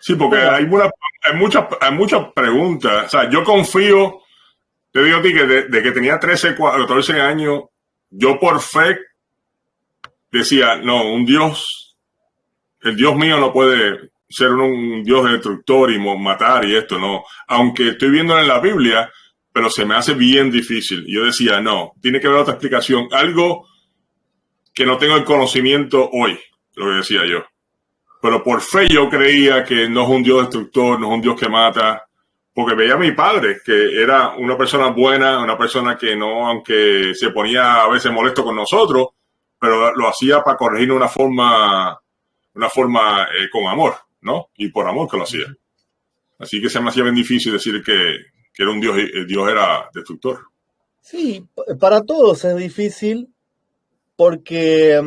Sí, porque Bueno, hay muchas preguntas. O sea, yo confío, te digo a ti que de que tenía 13, 14 años, yo por fe decía, no, el Dios mío no puede ser un Dios destructor y matar y esto, no. Aunque estoy viendo en la Biblia, pero se me hace bien difícil. Yo decía, no, tiene que haber otra explicación, algo que no tengo el conocimiento hoy, lo que decía yo. Pero por fe yo creía que no es un Dios destructor, no es un Dios que mata, porque veía a mi padre, que era una persona buena, una persona que no, aunque se ponía a veces molesto con nosotros, pero lo hacía para corregir de una forma con amor, ¿no? Y por amor que lo hacía. Así que se me hacía bien difícil decir que era un Dios, el Dios era destructor. sí, para todos es difícil porque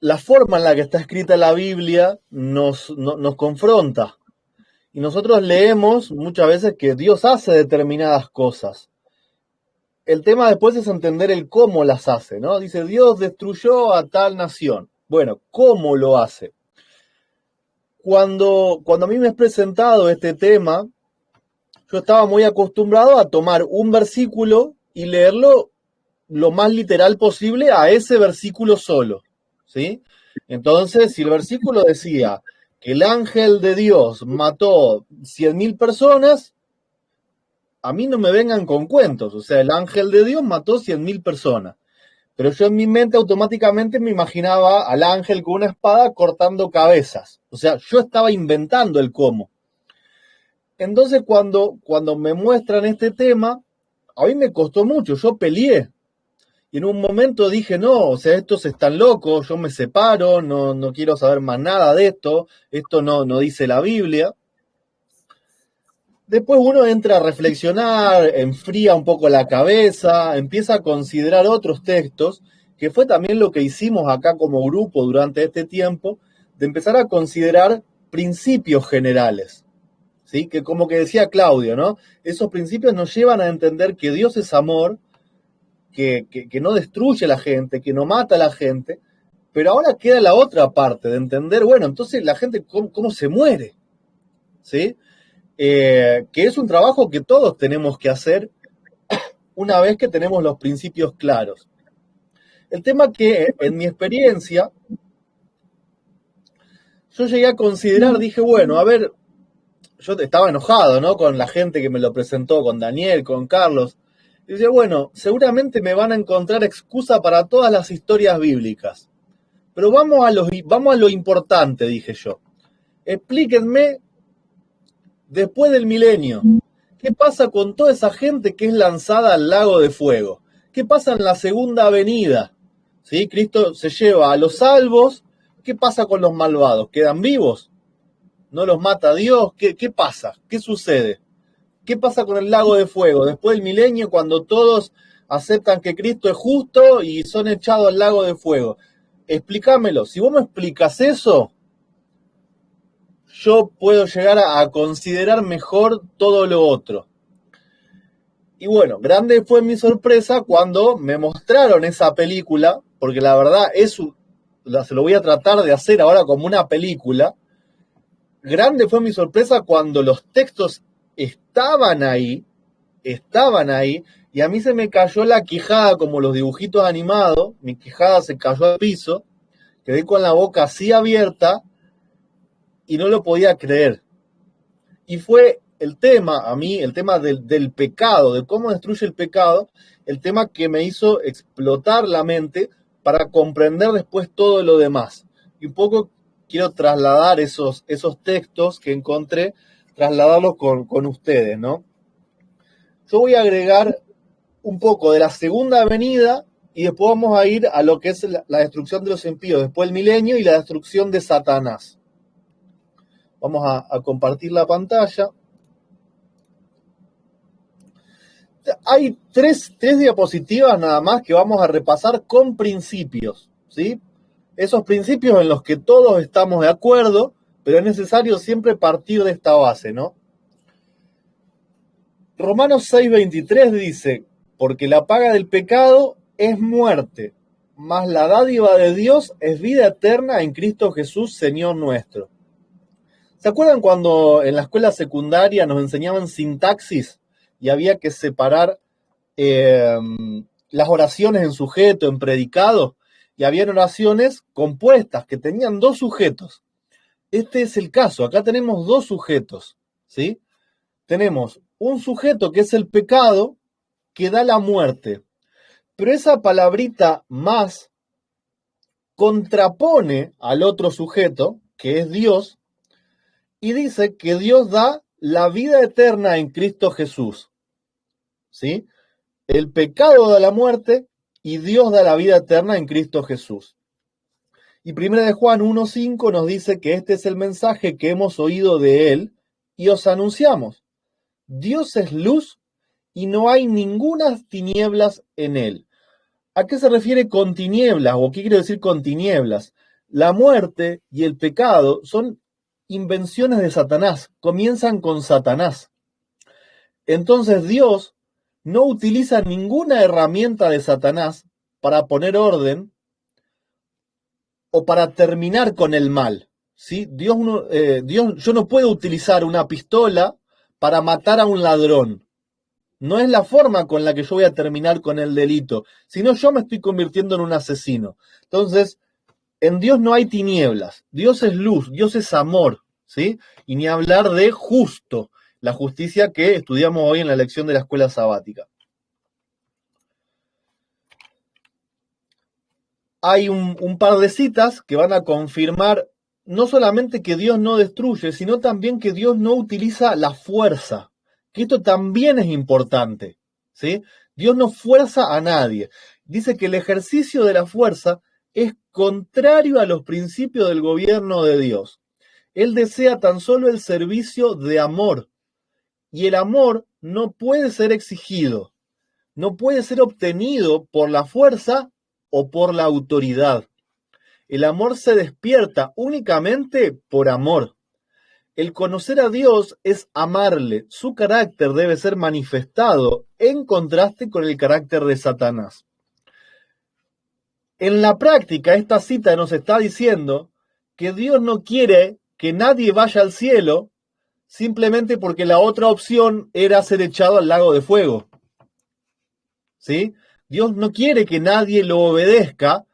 la forma en la que está escrita la Biblia nos confronta. Y nosotros leemos muchas veces que Dios hace determinadas cosas. El tema después es entender el cómo las hace, ¿no? Dice, Dios destruyó a tal nación. Bueno, ¿cómo lo hace? Cuando a mí me es presentado este tema, yo estaba muy acostumbrado a tomar un versículo y leerlo lo más literal posible a ese versículo solo, ¿sí? Entonces, si el versículo decía que el ángel de Dios mató 100.000 personas, a mí no me vengan con cuentos. O sea, el ángel de Dios mató 100.000 personas. Pero yo en mi mente automáticamente me imaginaba al ángel con una espada cortando cabezas. O sea, yo estaba inventando el cómo. Entonces, cuando me muestran este tema, a mí me costó mucho, yo peleé. Y en un momento dije, no, o sea, estos están locos, yo me separo, no quiero saber más nada de esto no dice la Biblia. Después uno entra a reflexionar, enfría un poco la cabeza, empieza a considerar otros textos, que fue también lo que hicimos acá como grupo durante este tiempo, de empezar a considerar principios generales, ¿sí? Que como que decía Claudio, ¿no? Esos principios nos llevan a entender que Dios es amor, que no destruye a la gente, que no mata a la gente, pero ahora queda la otra parte de entender, bueno, entonces la gente cómo se muere, ¿sí? Que es un trabajo que todos tenemos que hacer una vez que tenemos los principios claros. El tema que en mi experiencia yo llegué a considerar, dije, bueno, a ver, yo estaba enojado, ¿no? Con la gente que me lo presentó, con Daniel, con Carlos. Y decía, bueno, seguramente me van a encontrar excusa para todas las historias bíblicas. Pero vamos a lo importante, dije yo. Explíquenme, después del milenio, ¿qué pasa con toda esa gente que es lanzada al lago de fuego? ¿Qué pasa en la segunda venida? ¿Sí? Cristo se lleva a los salvos. ¿Qué pasa con los malvados? ¿Quedan vivos? ¿No los mata Dios? ¿Qué pasa? ¿Qué sucede? ¿Qué pasa con el lago de fuego? Después del milenio, cuando todos aceptan que Cristo es justo y son echados al lago de fuego. Explícamelo. Si vos me explicas eso, yo puedo llegar a considerar mejor todo lo otro. Y bueno, grande fue mi sorpresa cuando me mostraron esa película, porque la verdad se lo voy a tratar de hacer ahora como una película. Grande fue mi sorpresa cuando los textos estaban ahí, y a mí se me cayó la quijada como los dibujitos animados, mi quijada se cayó al piso, quedé con la boca así abierta y no lo podía creer. Y fue el tema, a mí, el tema del pecado, de cómo destruye el pecado, el tema que me hizo explotar la mente para comprender después todo lo demás. Y un poco quiero trasladar esos textos que encontré, trasladarlos con ustedes, ¿no? Yo voy a agregar un poco de la segunda venida y después vamos a ir a lo que es la destrucción de los impíos, después el milenio y la destrucción de Satanás. Vamos a compartir la pantalla. Hay tres diapositivas nada más que vamos a repasar con principios, ¿sí? Esos principios en los que todos estamos de acuerdo, pero es necesario siempre partir de esta base, ¿no? Romanos 6:23 dice, porque la paga del pecado es muerte, mas la dádiva de Dios es vida eterna en Cristo Jesús, Señor nuestro. ¿Se acuerdan cuando en la escuela secundaria nos enseñaban sintaxis y había que separar eh, las oraciones en sujeto, en predicado? Y habían oraciones compuestas que tenían dos sujetos. Este es el caso. Acá tenemos dos sujetos, ¿sí? Tenemos un sujeto que es el pecado, que da la muerte. Pero esa palabrita más contrapone al otro sujeto, que es Dios, y dice que Dios da la vida eterna en Cristo Jesús. ¿Sí? El pecado da la muerte y Dios da la vida eterna en Cristo Jesús. Y 1 de Juan 1:5 nos dice que este es el mensaje que hemos oído de él y os anunciamos. Dios es luz y no hay ninguna tinieblas en él. ¿A qué se refiere con tinieblas o qué quiere decir con tinieblas? La muerte y el pecado son invenciones de Satanás, comienzan con Satanás. Entonces Dios no utiliza ninguna herramienta de Satanás para poner orden o para terminar con el mal. ¿Sí? Yo no puedo utilizar una pistola para matar a un ladrón. No es la forma con la que yo voy a terminar con el delito, sino yo me estoy convirtiendo en un asesino. Entonces, en Dios no hay tinieblas. Dios es luz, Dios es amor, ¿sí? Y ni hablar de justo, la justicia que estudiamos hoy en la lección de la escuela sabática. Hay un par de citas que van a confirmar no solamente que Dios no destruye, sino también que Dios no utiliza la fuerza, que esto también es importante, ¿sí? Dios no fuerza a nadie. Dice que el ejercicio de la fuerza es contrario a los principios del gobierno de Dios. Él desea tan solo el servicio de amor, y el amor no puede ser exigido, no puede ser obtenido por la fuerza o por la autoridad. El amor se despierta únicamente por amor. El conocer a Dios es amarle. Su carácter debe ser manifestado en contraste con el carácter de Satanás. En la práctica, esta cita nos está diciendo que Dios no quiere que nadie vaya al cielo simplemente porque la otra opción era ser echado al lago de fuego. ¿Sí? Dios no quiere que nadie lo obedezca,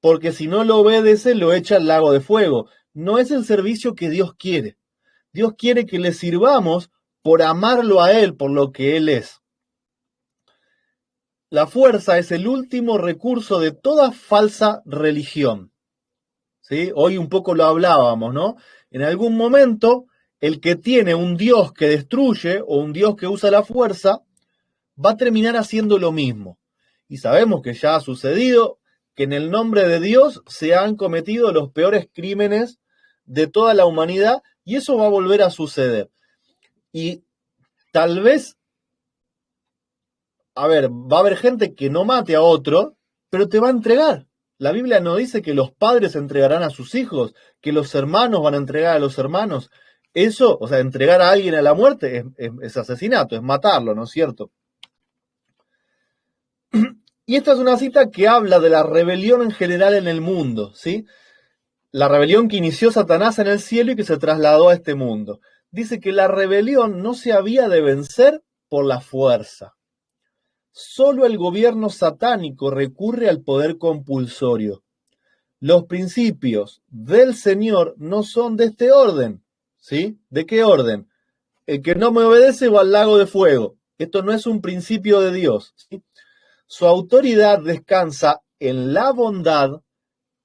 porque si no lo obedece, lo echa al lago de fuego. No es el servicio que Dios quiere. Dios quiere que le sirvamos por amarlo a Él, por lo que Él es. La fuerza es el último recurso de toda falsa religión. ¿Sí? Hoy un poco lo hablábamos, ¿no? En algún momento, el que tiene un Dios que destruye o un Dios que usa la fuerza, va a terminar haciendo lo mismo. Y sabemos que ya ha sucedido, que en el nombre de Dios se han cometido los peores crímenes de toda la humanidad, y eso va a volver a suceder. Y tal vez, va a haber gente que no mate a otro, pero te va a entregar. La Biblia no dice que los padres entregarán a sus hijos, que los hermanos van a entregar a los hermanos. Eso, o sea, entregar a alguien a la muerte es asesinato, es matarlo, ¿no es cierto? Y esta es una cita que habla de la rebelión en general en el mundo, ¿sí? La rebelión que inició Satanás en el cielo y que se trasladó a este mundo. Dice que la rebelión no se había de vencer por la fuerza. Solo el gobierno satánico recurre al poder compulsorio. Los principios del Señor no son de este orden, ¿sí? ¿De qué orden? El que no me obedece va al lago de fuego. Esto no es un principio de Dios, ¿sí? Su autoridad descansa en la bondad,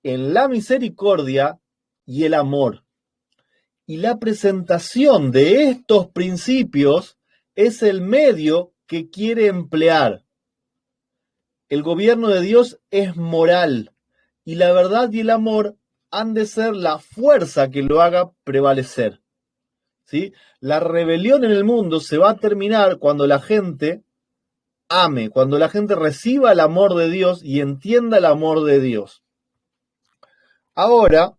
en la misericordia y el amor. Y la presentación de estos principios es el medio que quiere emplear. El gobierno de Dios es moral y la verdad y el amor han de ser la fuerza que lo haga prevalecer. ¿Sí? La rebelión en el mundo se va a terminar cuando la gente ame, cuando la gente reciba el amor de Dios y entienda el amor de Dios. Ahora,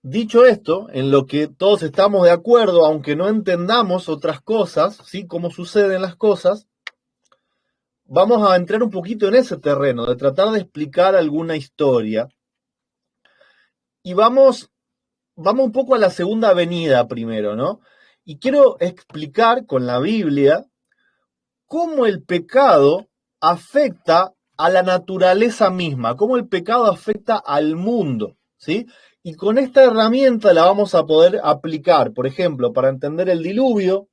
dicho esto, en lo que todos estamos de acuerdo, aunque no entendamos otras cosas, ¿sí? Cómo suceden las cosas, vamos a entrar un poquito en ese terreno, de tratar de explicar alguna historia. Y vamos vamos un poco a la segunda venida primero, ¿no? Y quiero explicar con la Biblia cómo el pecado afecta a la naturaleza misma, cómo el pecado afecta al mundo, ¿sí? Y con esta herramienta la vamos a poder aplicar, por ejemplo, para entender el diluvio,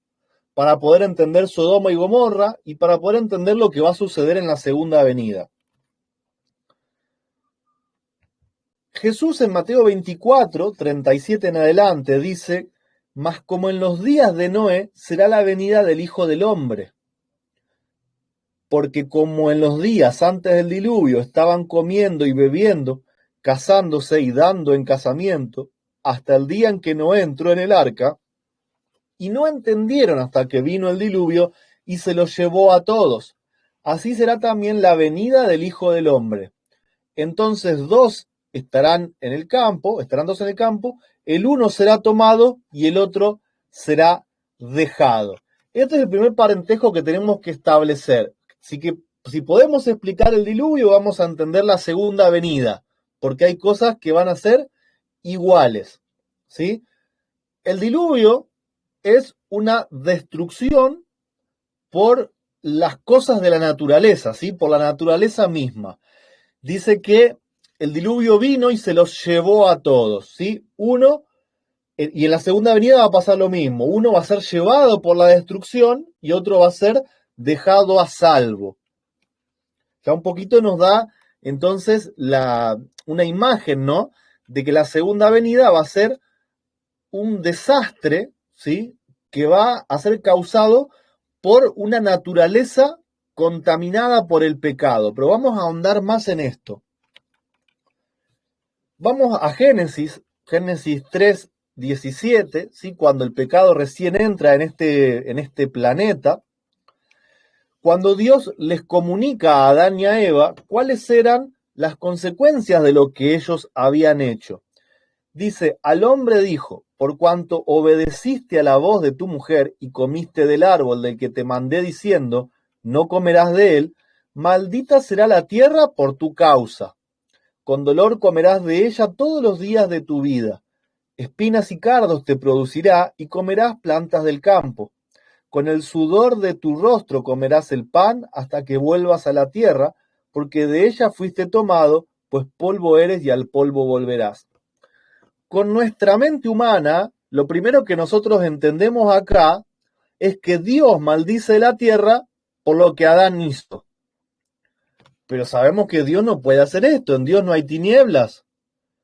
para poder entender Sodoma y Gomorra y para poder entender lo que va a suceder en la segunda venida. Jesús en Mateo 24, 37 en adelante dice, mas como en los días de Noé será la venida del Hijo del Hombre. Porque como en los días antes del diluvio estaban comiendo y bebiendo, casándose y dando en casamiento, hasta el día en que Noé entró en el arca, y no entendieron hasta que vino el diluvio y se los llevó a todos. Así será también la venida del Hijo del Hombre. Entonces estarán dos en el campo, el uno será tomado y el otro será dejado. Este es el primer parentesco que tenemos que establecer. Así que si podemos explicar el diluvio, vamos a entender la segunda venida, porque hay cosas que van a ser iguales, ¿sí? El diluvio es una destrucción por las cosas de la naturaleza, ¿sí? Por la naturaleza misma. Dice que el diluvio vino y se los llevó a todos, ¿sí? Y en la segunda venida va a pasar lo mismo. Uno va a ser llevado por la destrucción y otro va a ser dejado a salvo. Ya un poquito nos da entonces una imagen, ¿no? De que la segunda venida va a ser un desastre, ¿sí? Que va a ser causado por una naturaleza contaminada por el pecado. Pero vamos a ahondar más en esto. Vamos a Génesis 3, 17, ¿sí? Cuando el pecado recién entra en este planeta, cuando Dios les comunica a Adán y a Eva cuáles eran las consecuencias de lo que ellos habían hecho. Dice, al hombre dijo, por cuanto obedeciste a la voz de tu mujer y comiste del árbol del que te mandé diciendo, no comerás de él, maldita será la tierra por tu causa. Con dolor comerás de ella todos los días de tu vida. Espinas y cardos te producirá y comerás plantas del campo. Con el sudor de tu rostro comerás el pan hasta que vuelvas a la tierra, porque de ella fuiste tomado, pues polvo eres y al polvo volverás. Con nuestra mente humana, lo primero que nosotros entendemos acá es que Dios maldice la tierra por lo que Adán hizo. Pero sabemos que Dios no puede hacer esto, en Dios no hay tinieblas,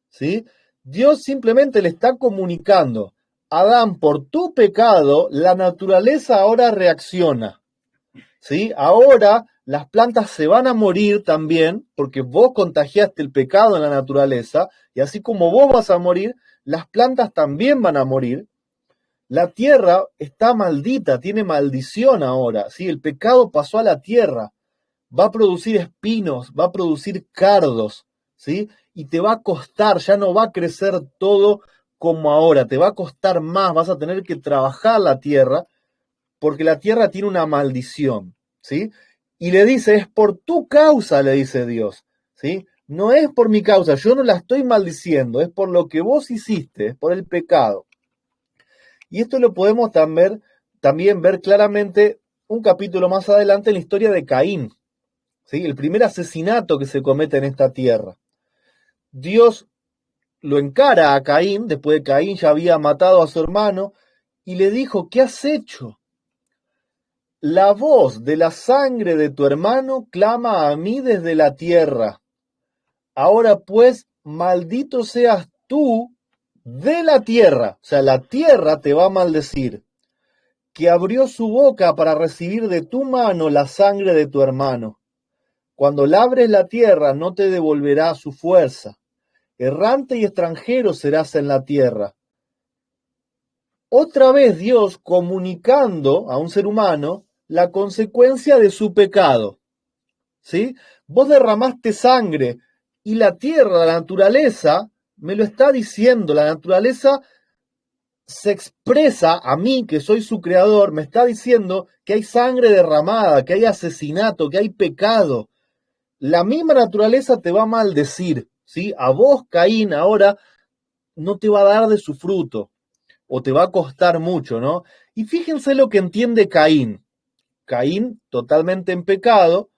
¿sí? Dios simplemente le está comunicando, Adán, por tu pecado, la naturaleza ahora reacciona, ¿sí? Ahora las plantas se van a morir también, porque vos contagiaste el pecado en la naturaleza, y así como vos vas a morir, las plantas también van a morir. La tierra está maldita, tiene maldición ahora, ¿sí? El pecado pasó a la tierra. Va a producir espinos, va a producir cardos, ¿sí? Y te va a costar, ya no va a crecer todo como ahora, te va a costar más, vas a tener que trabajar la tierra, porque la tierra tiene una maldición, ¿sí? Y le dice, es por tu causa, le dice Dios, ¿sí? No es por mi causa, yo no la estoy maldiciendo, es por lo que vos hiciste, es por el pecado. Y esto lo podemos también ver claramente un capítulo más adelante en la historia de Caín, ¿sí? El primer asesinato que se comete en esta tierra. Dios lo encara a Caín, después de que Caín ya había matado a su hermano, y le dijo, ¿qué has hecho? La voz de la sangre de tu hermano clama a mí desde la tierra. Ahora pues, maldito seas tú de la tierra, o sea, la tierra te va a maldecir, que abrió su boca para recibir de tu mano la sangre de tu hermano. Cuando labres la tierra no te devolverá su fuerza. Errante y extranjero serás en la tierra. Otra vez Dios comunicando a un ser humano la consecuencia de su pecado. ¿Sí? Vos derramaste sangre y la tierra, la naturaleza, me lo está diciendo. La naturaleza se expresa a mí, que soy su creador, me está diciendo que hay sangre derramada, que hay asesinato, que hay pecado. La misma naturaleza te va a maldecir, ¿sí? A vos, Caín, ahora no te va a dar de su fruto, o te va a costar mucho, ¿no? Y fíjense lo que entiende Caín. Caín, totalmente en pecado,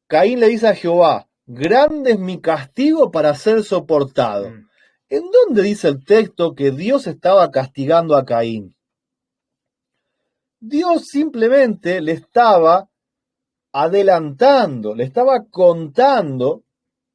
Caín le dice a Jehová, grande es mi castigo para ser soportado. ¿En dónde dice el texto que Dios estaba castigando a Caín? Dios simplemente le estaba adelantando, le estaba contando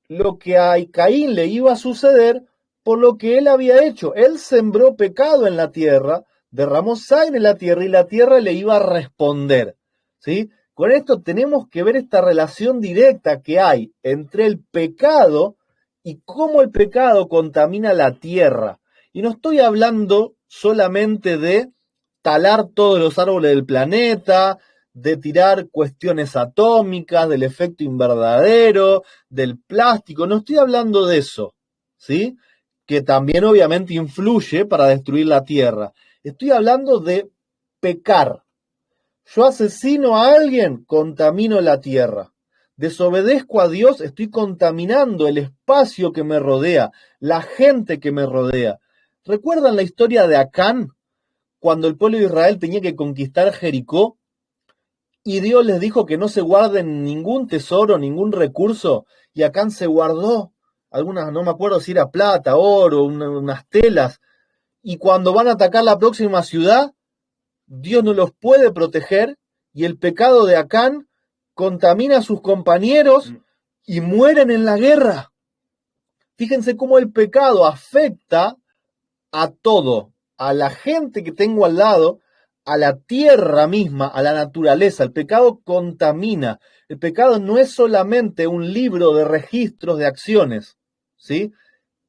lo que a Caín le iba a suceder por lo que él había hecho. Él sembró pecado en la tierra, derramó sangre en la tierra y la tierra le iba a responder, ¿sí? Con esto tenemos que ver esta relación directa que hay entre el pecado y cómo el pecado contamina la tierra. Y no estoy hablando solamente de talar todos los árboles del planeta, de tirar cuestiones atómicas, del efecto invernadero, del plástico, no estoy hablando de eso, ¿sí? Que también obviamente influye para destruir la tierra. Estoy hablando de pecar. Yo asesino a alguien, contamino la tierra. Desobedezco a Dios, estoy contaminando el espacio que me rodea, la gente que me rodea. ¿Recuerdan la historia de Acán? Cuando el pueblo de Israel tenía que conquistar Jericó, y Dios les dijo que no se guarden ningún tesoro, ningún recurso, y Acán se guardó algunas, no me acuerdo si era plata, oro, unas telas, y cuando van a atacar la próxima ciudad, Dios no los puede proteger, y el pecado de Acán contamina a sus compañeros y mueren en la guerra. Fíjense cómo el pecado afecta a todo, a la gente que tengo al lado, a la tierra misma, a la naturaleza. El pecado contamina. El pecado no es solamente un libro de registros de acciones, ¿sí?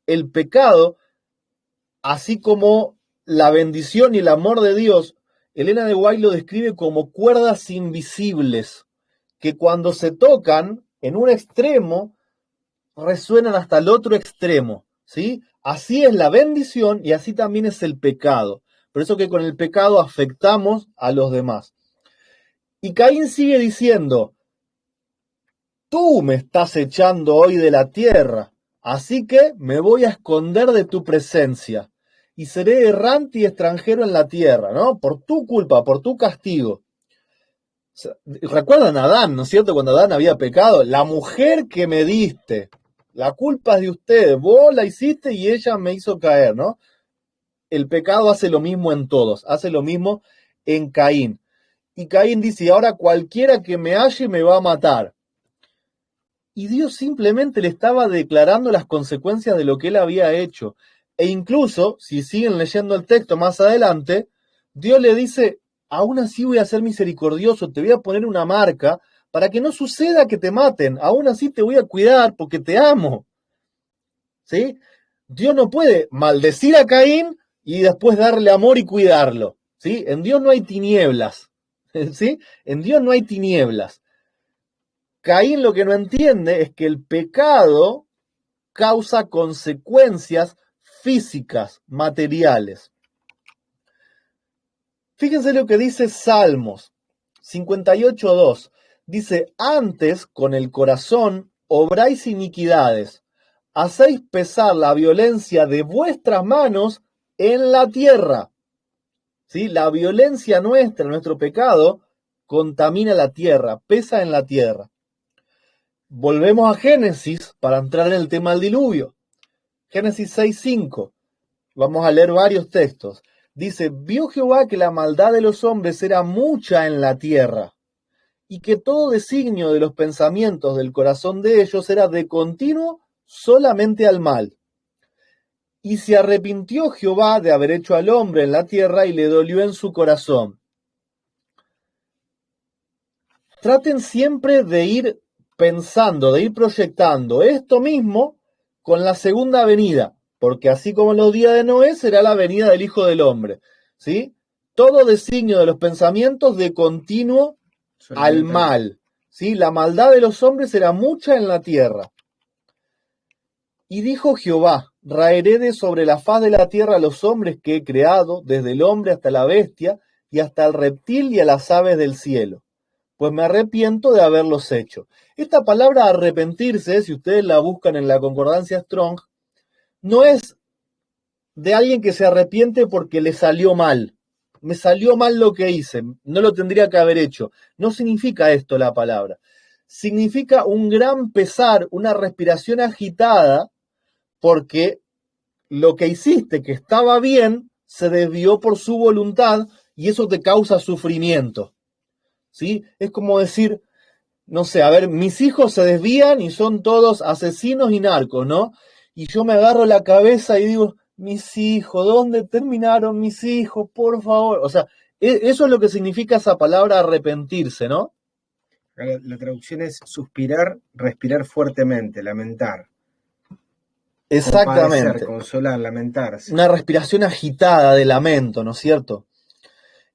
El pecado, así como la bendición y el amor de Dios, Elena de White lo describe como cuerdas invisibles, que cuando se tocan en un extremo, resuenan hasta el otro extremo, ¿sí? Así es la bendición y así también es el pecado. Por eso que con el pecado afectamos a los demás. Y Caín sigue diciendo, tú me estás echando hoy de la tierra, así que me voy a esconder de tu presencia y seré errante y extranjero en la tierra, ¿no? Por tu culpa, por tu castigo. ¿Recuerdan a Adán, no es cierto? Cuando Adán había pecado, la mujer que me diste, la culpa es de ustedes, vos la hiciste y ella me hizo caer, ¿no? El pecado hace lo mismo en todos, hace lo mismo en Caín. Y Caín dice, y ahora cualquiera que me halle me va a matar. Y Dios simplemente le estaba declarando las consecuencias de lo que él había hecho. E incluso, si siguen leyendo el texto más adelante, Dios le dice, aún así voy a ser misericordioso, te voy a poner una marca para que no suceda que te maten, aún así te voy a cuidar porque te amo. ¿Sí? Dios no puede maldecir a Caín y después darle amor y cuidarlo. ¿Sí? En Dios no hay tinieblas. ¿Sí? En Dios no hay tinieblas. Caín lo que no entiende es que el pecado causa consecuencias físicas, materiales. Fíjense lo que dice Salmos 58:2. Dice, antes con el corazón obráis iniquidades, hacéis pesar la violencia de vuestras manos en la tierra. ¿Sí? La violencia nuestra, nuestro pecado, contamina la tierra, pesa en la tierra. Volvemos a Génesis para entrar en el tema del diluvio. Génesis 6:5. Vamos a leer varios textos. Dice, vio Jehová que la maldad de los hombres era mucha en la tierra, y que todo designio de los pensamientos del corazón de ellos era de continuo solamente al mal. Y se arrepintió Jehová de haber hecho al hombre en la tierra y le dolió en su corazón. Traten siempre de ir pensando, de ir proyectando esto mismo con la segunda venida, porque así como en los días de Noé será la venida del Hijo del Hombre, ¿sí? Todo designio de los pensamientos de continuo al mal, ¿sí? La maldad de los hombres será mucha en la tierra. Y dijo Jehová, raeré de sobre la faz de la tierra a los hombres que he creado, desde el hombre hasta la bestia, y hasta el reptil y a las aves del cielo, pues me arrepiento de haberlos hecho. Esta palabra arrepentirse, si ustedes la buscan en la concordancia Strong, no es de alguien que se arrepiente porque le salió mal. Me salió mal lo que hice, no lo tendría que haber hecho. No significa esto la palabra. Significa un gran pesar, una respiración agitada, porque lo que hiciste, que estaba bien, se desvió por su voluntad y eso te causa sufrimiento. ¿Sí? Es como decir, no sé, a ver, mis hijos se desvían y son todos asesinos y narcos, ¿no? Y yo me agarro la cabeza y digo, mis hijos, ¿dónde terminaron mis hijos? Por favor. O sea, eso es lo que significa esa palabra arrepentirse, ¿no? La traducción es suspirar, respirar fuertemente, lamentar. Exactamente. Compadecer, consolar, lamentarse. Una respiración agitada de lamento, ¿no es cierto?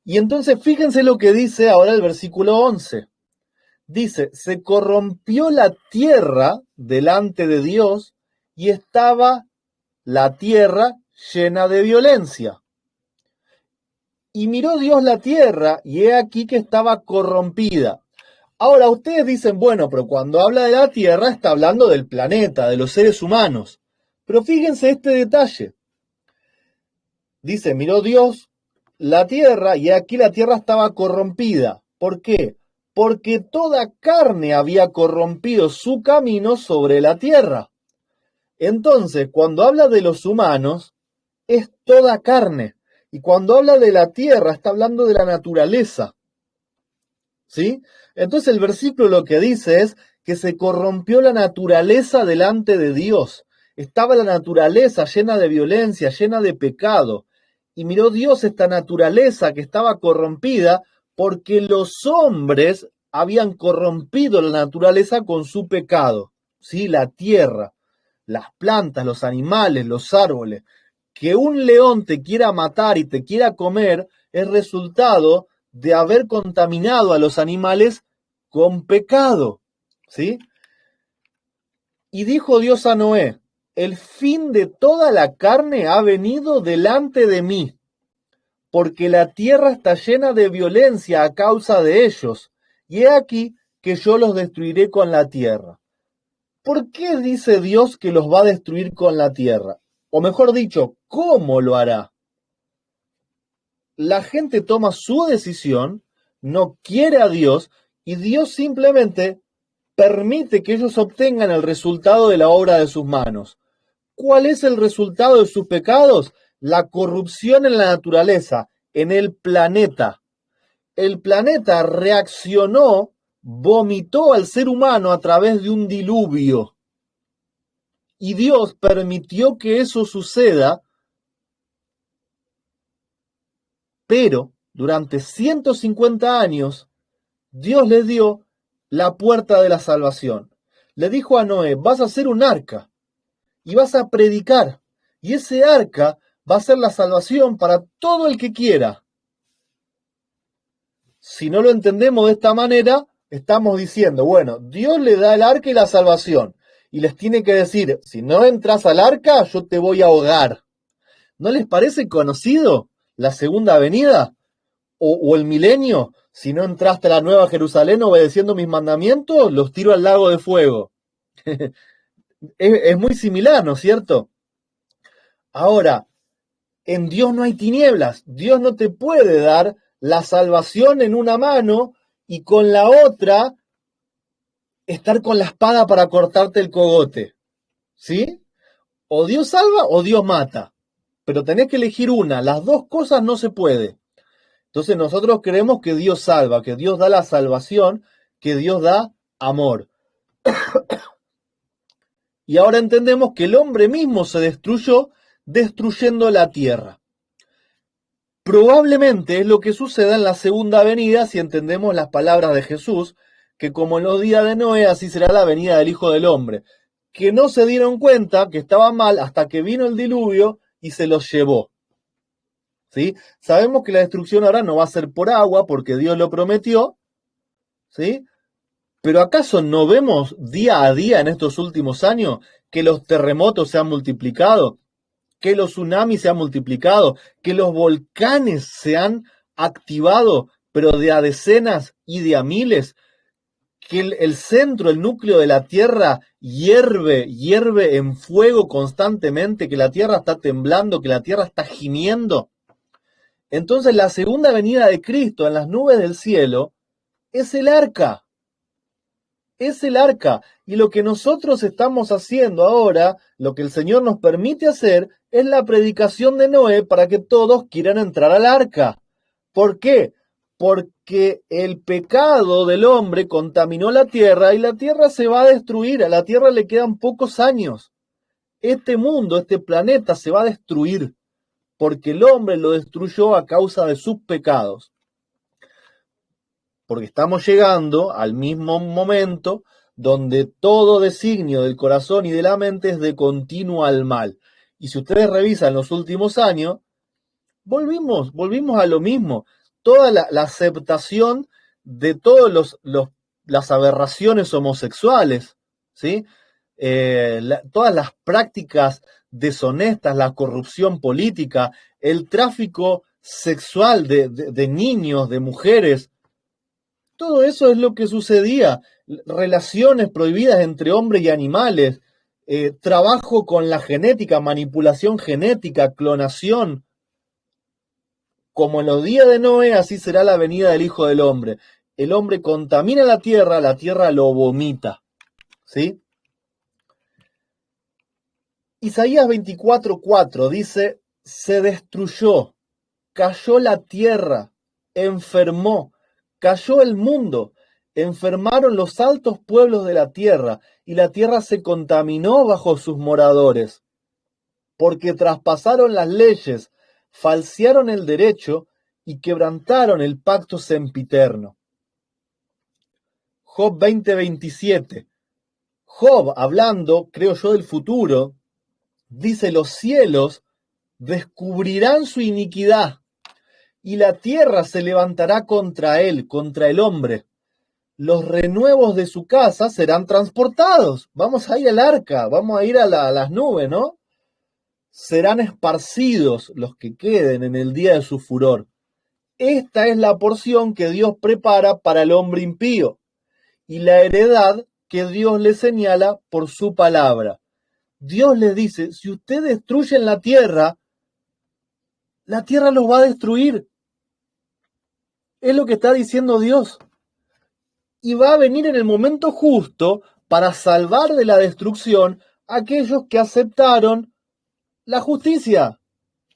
Y entonces fíjense lo que dice ahora el versículo 11. Dice, se corrompió la tierra delante de Dios y estaba la tierra llena de violencia. Y miró Dios la tierra y he aquí que estaba corrompida. Ahora ustedes dicen, bueno, pero cuando habla de la tierra está hablando del planeta, de los seres humanos. Pero fíjense este detalle. Dice, miró Dios la tierra y aquí la tierra estaba corrompida. ¿Por qué? Porque toda carne había corrompido su camino sobre la tierra. Entonces, cuando habla de los humanos, es toda carne. Y cuando habla de la tierra, está hablando de la naturaleza. ¿Sí? Entonces el versículo lo que dice es que se corrompió la naturaleza delante de Dios. Estaba la naturaleza llena de violencia, llena de pecado. Y miró Dios esta naturaleza que estaba corrompida porque los hombres habían corrompido la naturaleza con su pecado. ¿Sí? La tierra, las plantas, los animales, los árboles. Que un león te quiera matar y te quiera comer es resultado de haber contaminado a los animales con pecado. ¿Sí? Y dijo Dios a Noé, el fin de toda la carne ha venido delante de mí, porque la tierra está llena de violencia a causa de ellos, y he aquí que yo los destruiré con la tierra. ¿Por qué dice Dios que los va a destruir con la tierra? O mejor dicho, ¿cómo lo hará? La gente toma su decisión, no quiere a Dios, y Dios simplemente permite que ellos obtengan el resultado de la obra de sus manos. ¿Cuál es el resultado de sus pecados? La corrupción en la naturaleza, en el planeta. El planeta reaccionó, vomitó al ser humano a través de un diluvio. Y Dios permitió que eso suceda, pero durante 150 años Dios les dio la puerta de la salvación. Le dijo a Noé, vas a hacer un arca y vas a predicar. Y ese arca va a ser la salvación para todo el que quiera. Si no lo entendemos de esta manera, estamos diciendo, bueno, Dios le da el arca y la salvación. Y les tiene que decir, si no entras al arca, yo te voy a ahogar. ¿No les parece conocido la segunda venida? ¿O el milenio? Si no entraste a la Nueva Jerusalén obedeciendo mis mandamientos, los tiro al lago de fuego. Es muy similar, ¿no es cierto? Ahora, en Dios no hay tinieblas. Dios no te puede dar la salvación en una mano y con la otra estar con la espada para cortarte el cogote. ¿Sí? O Dios salva o Dios mata. Pero tenés que elegir una. Las dos cosas no se puede. Entonces nosotros creemos que Dios salva, que Dios da la salvación, que Dios da amor. Y ahora entendemos que el hombre mismo se destruyó destruyendo la tierra. Probablemente es lo que suceda en la segunda venida si entendemos las palabras de Jesús, que como en los días de Noé, así será la venida del Hijo del Hombre, que no se dieron cuenta que estaba mal hasta que vino el diluvio y se los llevó. ¿Sí? Sabemos que la destrucción ahora no va a ser por agua porque Dios lo prometió, ¿sí? Pero ¿acaso no vemos día a día en estos últimos años que los terremotos se han multiplicado, que los tsunamis se han multiplicado, que los volcanes se han activado, pero de a decenas y de a miles, que el centro, el núcleo de la Tierra hierve en fuego constantemente, que la Tierra está temblando, que la Tierra está gimiendo. Entonces la segunda venida de Cristo en las nubes del cielo es el arca. Es el arca. Y lo que nosotros estamos haciendo ahora, lo que el Señor nos permite hacer, es la predicación de Noé para que todos quieran entrar al arca. ¿Por qué? Porque el pecado del hombre contaminó la tierra y la tierra se va a destruir. A la tierra le quedan pocos años. Este mundo, este planeta se va a destruir porque el hombre lo destruyó a causa de sus pecados. Porque estamos llegando al mismo momento donde todo designio del corazón y de la mente es de continuo al mal. Y si ustedes revisan los últimos años, volvimos a lo mismo. Toda la aceptación de todas las aberraciones homosexuales, ¿sí? Todas las prácticas deshonestas, la corrupción política, el tráfico sexual de niños, de mujeres, todo eso es lo que sucedía. Relaciones prohibidas entre hombres y animales, trabajo con la genética, manipulación genética, clonación. Como en los días de Noé, así será la venida del Hijo del Hombre. El hombre contamina la tierra lo vomita. ¿Sí? Isaías 24:4 dice, se destruyó, cayó la tierra, enfermó, cayó el mundo, enfermaron los altos pueblos de la tierra, y la tierra se contaminó bajo sus moradores, porque traspasaron las leyes, falsearon el derecho y quebrantaron el pacto sempiterno. Job 20:27. Job, hablando, creo yo, del futuro, dice, los cielos descubrirán su iniquidad y la tierra se levantará contra él, contra el hombre. Los renuevos de su casa serán transportados. Vamos a ir al arca, vamos a ir a las nubes, ¿no? Serán esparcidos los que queden en el día de su furor. Esta es la porción que Dios prepara para el hombre impío y la heredad que Dios le señala por su palabra. Dios les dice, si ustedes destruyen la tierra los va a destruir. Es lo que está diciendo Dios. Y va a venir en el momento justo para salvar de la destrucción a aquellos que aceptaron la justicia,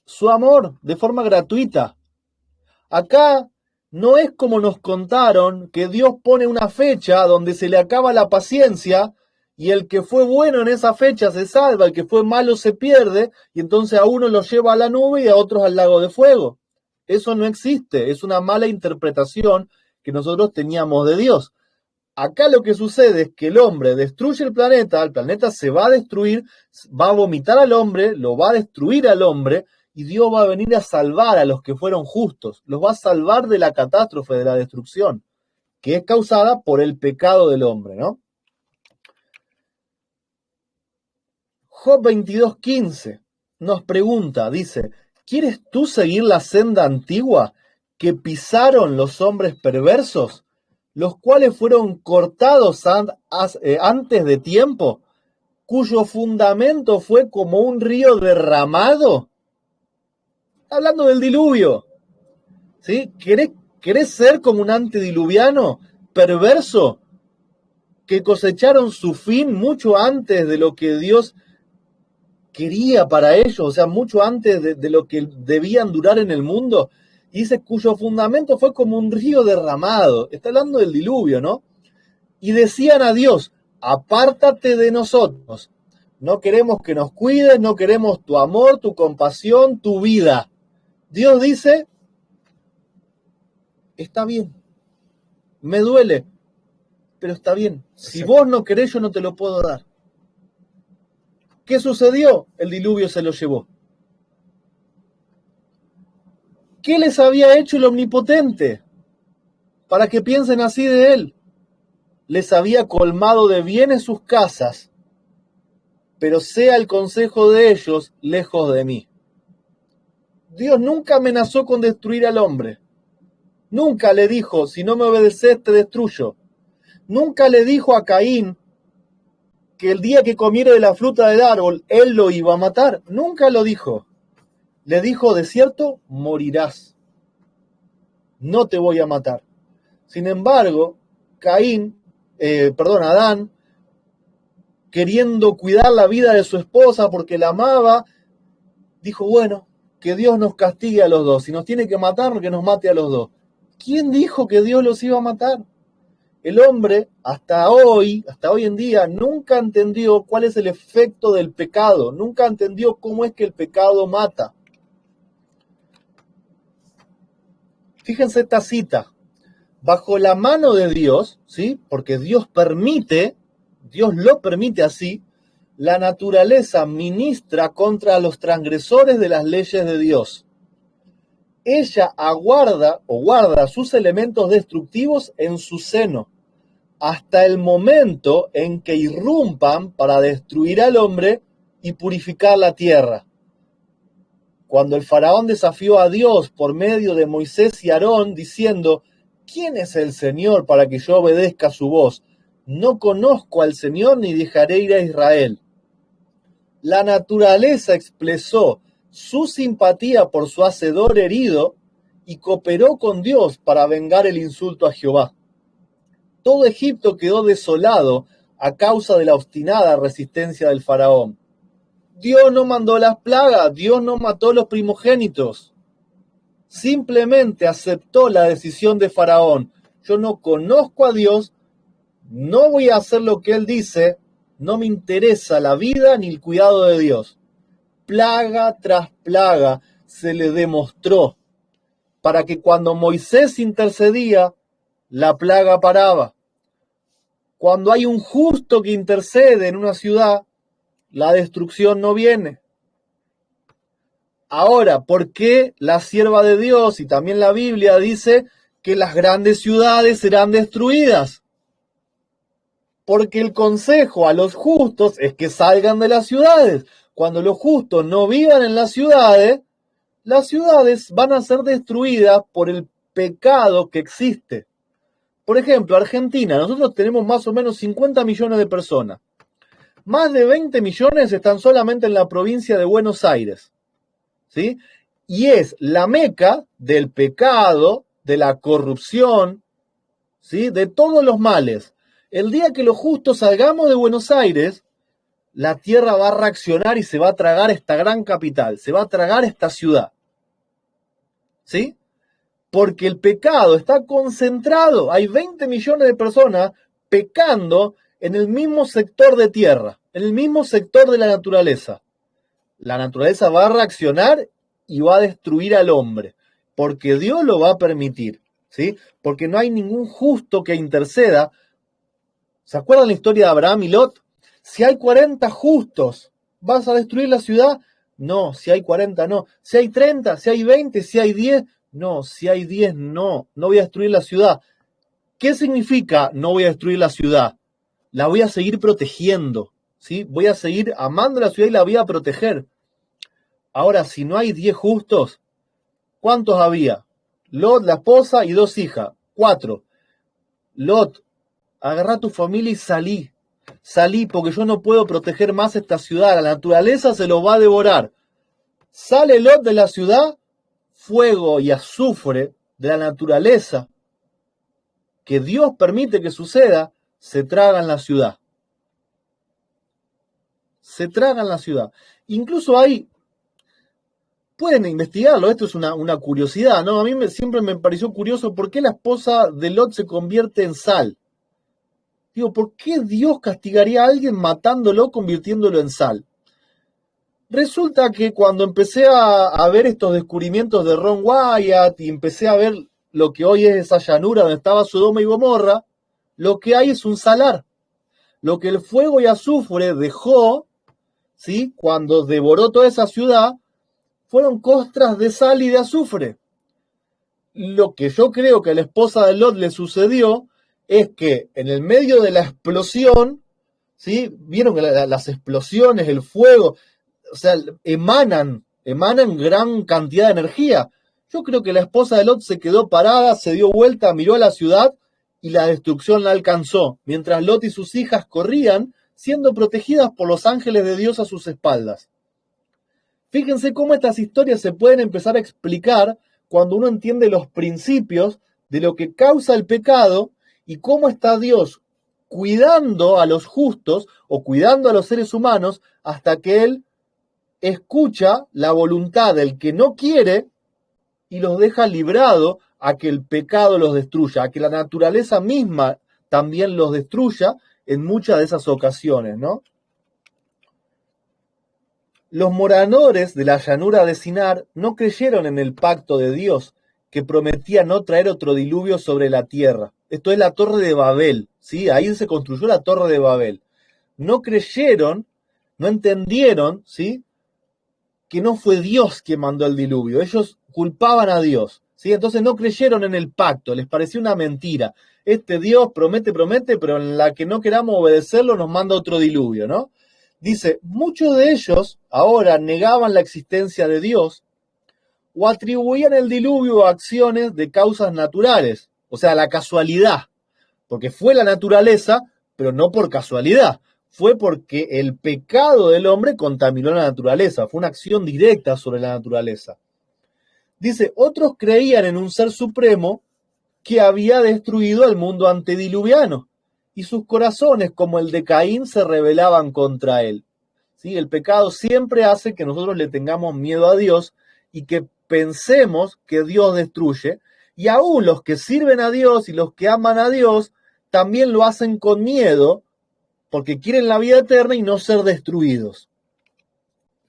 su amor, de forma gratuita. Acá no es como nos contaron que Dios pone una fecha donde se le acaba la paciencia y el que fue bueno en esa fecha se salva, el que fue malo se pierde y entonces a uno lo lleva a la nube y a otros al lago de fuego. Eso no existe, es una mala interpretación que nosotros teníamos de Dios. Acá lo que sucede es que el hombre destruye el planeta se va a destruir, va a vomitar al hombre, lo va a destruir al hombre, y Dios va a venir a salvar a los que fueron justos, los va a salvar de la catástrofe, de la destrucción, que es causada por el pecado del hombre, ¿no? Job 22:15 nos pregunta, dice, ¿quieres tú seguir la senda antigua que pisaron los hombres perversos, los cuales fueron cortados antes de tiempo, cuyo fundamento fue como un río derramado? Hablando del diluvio, ¿sí? ¿Querés ser como un antediluviano perverso que cosecharon su fin mucho antes de lo que Dios quería para ellos, o sea, mucho antes de lo que debían durar en el mundo? Y dice, cuyo fundamento fue como un río derramado. Está hablando del diluvio, ¿no? Y decían a Dios, apártate de nosotros. No queremos que nos cuides, no queremos tu amor, tu compasión, tu vida. Dios dice, está bien, me duele, pero está bien. Si vos no querés, yo no te lo puedo dar. ¿Qué sucedió? El diluvio se lo llevó. ¿Qué les había hecho el Omnipotente para que piensen así de Él? Les había colmado de bienes sus casas, pero sea el consejo de ellos lejos de mí. Dios nunca amenazó con destruir al hombre. Nunca le dijo, si no me obedeces te destruyo. Nunca le dijo a Caín que el día que comiera de la fruta del árbol, él lo iba a matar. Nunca lo dijo. Le dijo, de cierto, morirás. No te voy a matar. Sin embargo, Adán, queriendo cuidar la vida de su esposa porque la amaba, dijo, bueno, que Dios nos castigue a los dos. Si nos tiene que matar, que nos mate a los dos. ¿Quién dijo que Dios los iba a matar? El hombre, hasta hoy en día, nunca entendió cuál es el efecto del pecado. Nunca entendió cómo es que el pecado mata. Fíjense esta cita. Bajo la mano de Dios, ¿sí? Porque Dios lo permite así, la naturaleza ministra contra los transgresores de las leyes de Dios. Ella guarda sus elementos destructivos en su seno, hasta el momento en que irrumpan para destruir al hombre y purificar la tierra. Cuando el faraón desafió a Dios por medio de Moisés y Aarón, diciendo, ¿quién es el Señor para que yo obedezca su voz? No conozco al Señor ni dejaré ir a Israel. La naturaleza expresó su simpatía por su hacedor herido y cooperó con Dios para vengar el insulto a Jehová. Todo Egipto quedó desolado a causa de la obstinada resistencia del faraón. Dios no mandó las plagas, Dios no mató los primogénitos. Simplemente aceptó la decisión de Faraón. Yo no conozco a Dios, no voy a hacer lo que él dice, no me interesa la vida ni el cuidado de Dios. Plaga tras plaga se le demostró para que cuando Moisés intercedía, la plaga paraba. Cuando hay un justo que intercede en una ciudad, la destrucción no viene. Ahora, ¿por qué la sierva de Dios y también la Biblia dice que las grandes ciudades serán destruidas? Porque el consejo a los justos es que salgan de las ciudades. Cuando los justos no vivan en las ciudades van a ser destruidas por el pecado que existe. Por ejemplo, Argentina, nosotros tenemos más o menos 50 millones de personas. Más de 20 millones están solamente en la provincia de Buenos Aires. ¿Sí? Y es la meca del pecado, de la corrupción, ¿sí? De todos los males. El día que los justos salgamos de Buenos Aires, la tierra va a reaccionar y se va a tragar esta gran capital, se va a tragar esta ciudad. ¿Sí? Porque el pecado está concentrado. Hay 20 millones de personas pecando en el mismo sector de tierra, en el mismo sector de la naturaleza. La naturaleza va a reaccionar y va a destruir al hombre, porque Dios lo va a permitir, ¿sí? Porque no hay ningún justo que interceda. ¿Se acuerdan la historia de Abraham y Lot? Si hay 40 justos, ¿vas a destruir la ciudad? No, si hay 40 no. Si hay 30, si hay 20, si hay 10, no. Si hay 10 no, no voy a destruir la ciudad. ¿Qué significa no voy a destruir la ciudad? La voy a seguir protegiendo, ¿sí? Voy a seguir amando la ciudad y la voy a proteger. Ahora, si no hay 10 justos, ¿cuántos había? Lot, la esposa y 2 hijas. 4. Lot, agarrá a tu familia y salí. Salí porque yo no puedo proteger más esta ciudad. La naturaleza se lo va a devorar. Sale Lot de la ciudad, fuego y azufre de la naturaleza que Dios permite que suceda, se tragan la ciudad. Se tragan la ciudad. Incluso hay, pueden investigarlo, esto es una curiosidad, ¿no? A mí siempre me pareció curioso por qué la esposa de Lot se convierte en sal. Digo, ¿por qué Dios castigaría a alguien matándolo, convirtiéndolo en sal? Resulta que cuando empecé a ver estos descubrimientos de Ron Wyatt y empecé a ver lo que hoy es esa llanura donde estaba Sodoma y Gomorra, lo que hay es un salar. Lo que el fuego y azufre dejó, ¿sí? Cuando devoró toda esa ciudad, fueron costras de sal y de azufre. Lo que yo creo que a la esposa de Lot le sucedió es que en el medio de la explosión, ¿sí? Vieron que las explosiones, el fuego, o sea, emanan gran cantidad de energía. Yo creo que la esposa de Lot se quedó parada, se dio vuelta, miró a la ciudad y la destrucción la alcanzó, mientras Lot y sus hijas corrían, siendo protegidas por los ángeles de Dios a sus espaldas. Fíjense cómo estas historias se pueden empezar a explicar cuando uno entiende los principios de lo que causa el pecado y cómo está Dios cuidando a los justos o cuidando a los seres humanos hasta que Él escucha la voluntad del que no quiere y los deja librado a que el pecado los destruya, a que la naturaleza misma también los destruya en muchas de esas ocasiones, ¿no? Los moradores de la llanura de Sinar no creyeron en el pacto de Dios que prometía no traer otro diluvio sobre la tierra. Esto es la Torre de Babel, ¿sí? Ahí se construyó la Torre de Babel. No creyeron, no entendieron, ¿sí?, que no fue Dios quien mandó el diluvio. Ellos culpaban a Dios, ¿sí? Entonces no creyeron en el pacto, les pareció una mentira. Este Dios promete, pero en la que no queramos obedecerlo nos manda otro diluvio, ¿no? Dice, muchos de ellos ahora negaban la existencia de Dios o atribuían el diluvio a acciones de causas naturales, o sea, la casualidad, porque fue la naturaleza, pero no por casualidad. Fue porque el pecado del hombre contaminó la naturaleza, fue una acción directa sobre la naturaleza. Dice, otros creían en un ser supremo que había destruido al mundo antediluviano, y sus corazones, como el de Caín, se rebelaban contra él. ¿Sí? El pecado siempre hace que nosotros le tengamos miedo a Dios y que pensemos que Dios destruye, y aún los que sirven a Dios y los que aman a Dios también lo hacen con miedo, porque quieren la vida eterna y no ser destruidos.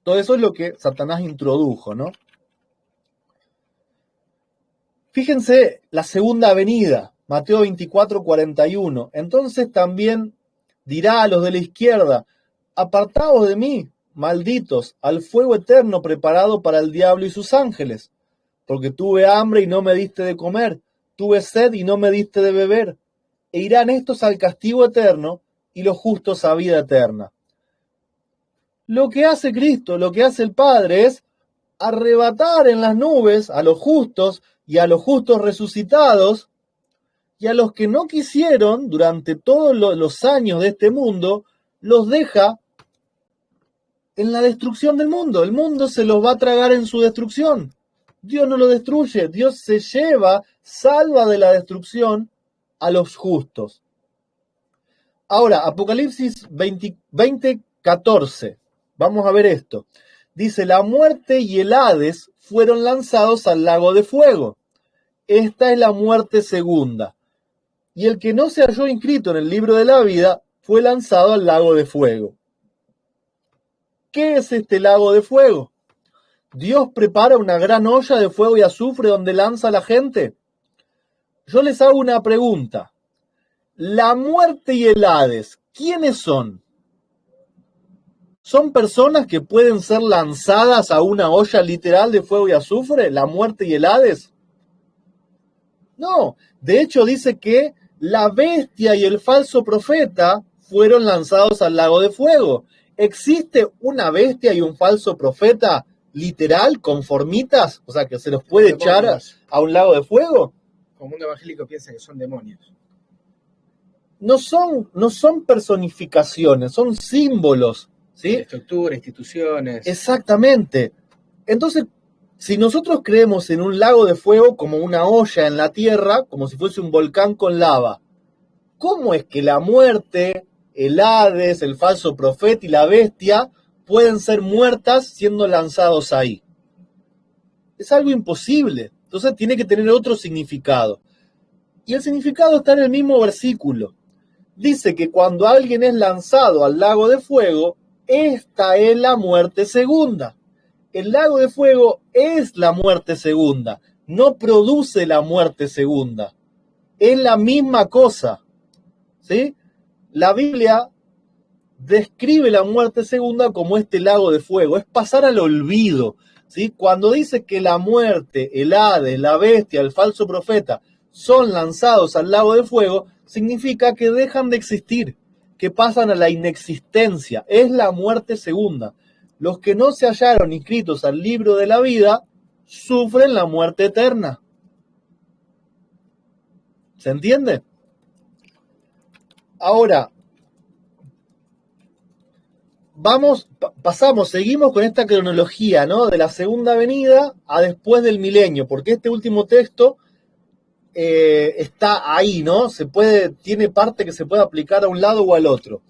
Todo eso es lo que Satanás introdujo, ¿no? Fíjense la segunda venida, Mateo 24:41. Entonces también dirá a los de la izquierda, apartaos de mí, malditos, al fuego eterno preparado para el diablo y sus ángeles, porque tuve hambre y no me diste de comer, tuve sed y no me diste de beber, e irán estos al castigo eterno, y los justos a vida eterna. Lo que hace Cristo, lo que hace el Padre es arrebatar en las nubes a los justos y a los justos resucitados, y a los que no quisieron durante todos los años de este mundo, los deja en la destrucción del mundo. El mundo se los va a tragar en su destrucción. Dios no lo destruye, Dios se lleva, salva de la destrucción a los justos. Ahora, Apocalipsis 20:14. Vamos a ver esto. Dice, la muerte y el Hades fueron lanzados al lago de fuego. Esta es la muerte segunda. Y el que no se halló inscrito en el libro de la vida fue lanzado al lago de fuego. ¿Qué es este lago de fuego? ¿Dios prepara una gran olla de fuego y azufre donde lanza a la gente? Yo les hago una pregunta. La muerte y el Hades, ¿quiénes son? ¿Son personas que pueden ser lanzadas a una olla literal de fuego y azufre? ¿La muerte y el Hades? No, de hecho dice que la bestia y el falso profeta fueron lanzados al lago de fuego. ¿Existe una bestia y un falso profeta literal, con formitas? O sea, que se los puede echar a un lago de fuego. Como un evangélico piensa que son demonios. No son personificaciones, son símbolos, ¿sí? Estructura, instituciones. Exactamente. Entonces, si nosotros creemos en un lago de fuego como una olla en la tierra, como si fuese un volcán con lava, ¿cómo es que la muerte, el Hades, el falso profeta y la bestia pueden ser muertas siendo lanzados ahí? Es algo imposible. Entonces tiene que tener otro significado. Y el significado está en el mismo versículo. Dice que cuando alguien es lanzado al lago de fuego, esta es la muerte segunda. El lago de fuego es la muerte segunda, no produce la muerte segunda. Es la misma cosa, ¿sí? La Biblia describe la muerte segunda como este lago de fuego, es pasar al olvido, ¿sí? Cuando dice que la muerte, el Hades, la bestia, el falso profeta son lanzados al lago de fuego, significa que dejan de existir, que pasan a la inexistencia. Es la muerte segunda. Los que no se hallaron inscritos al libro de la vida sufren la muerte eterna. ¿Se entiende? Ahora, seguimos con esta cronología, ¿no? De la segunda venida a después del milenio, porque este último texto está ahí, ¿no? Tiene parte que se puede aplicar a un lado o al otro.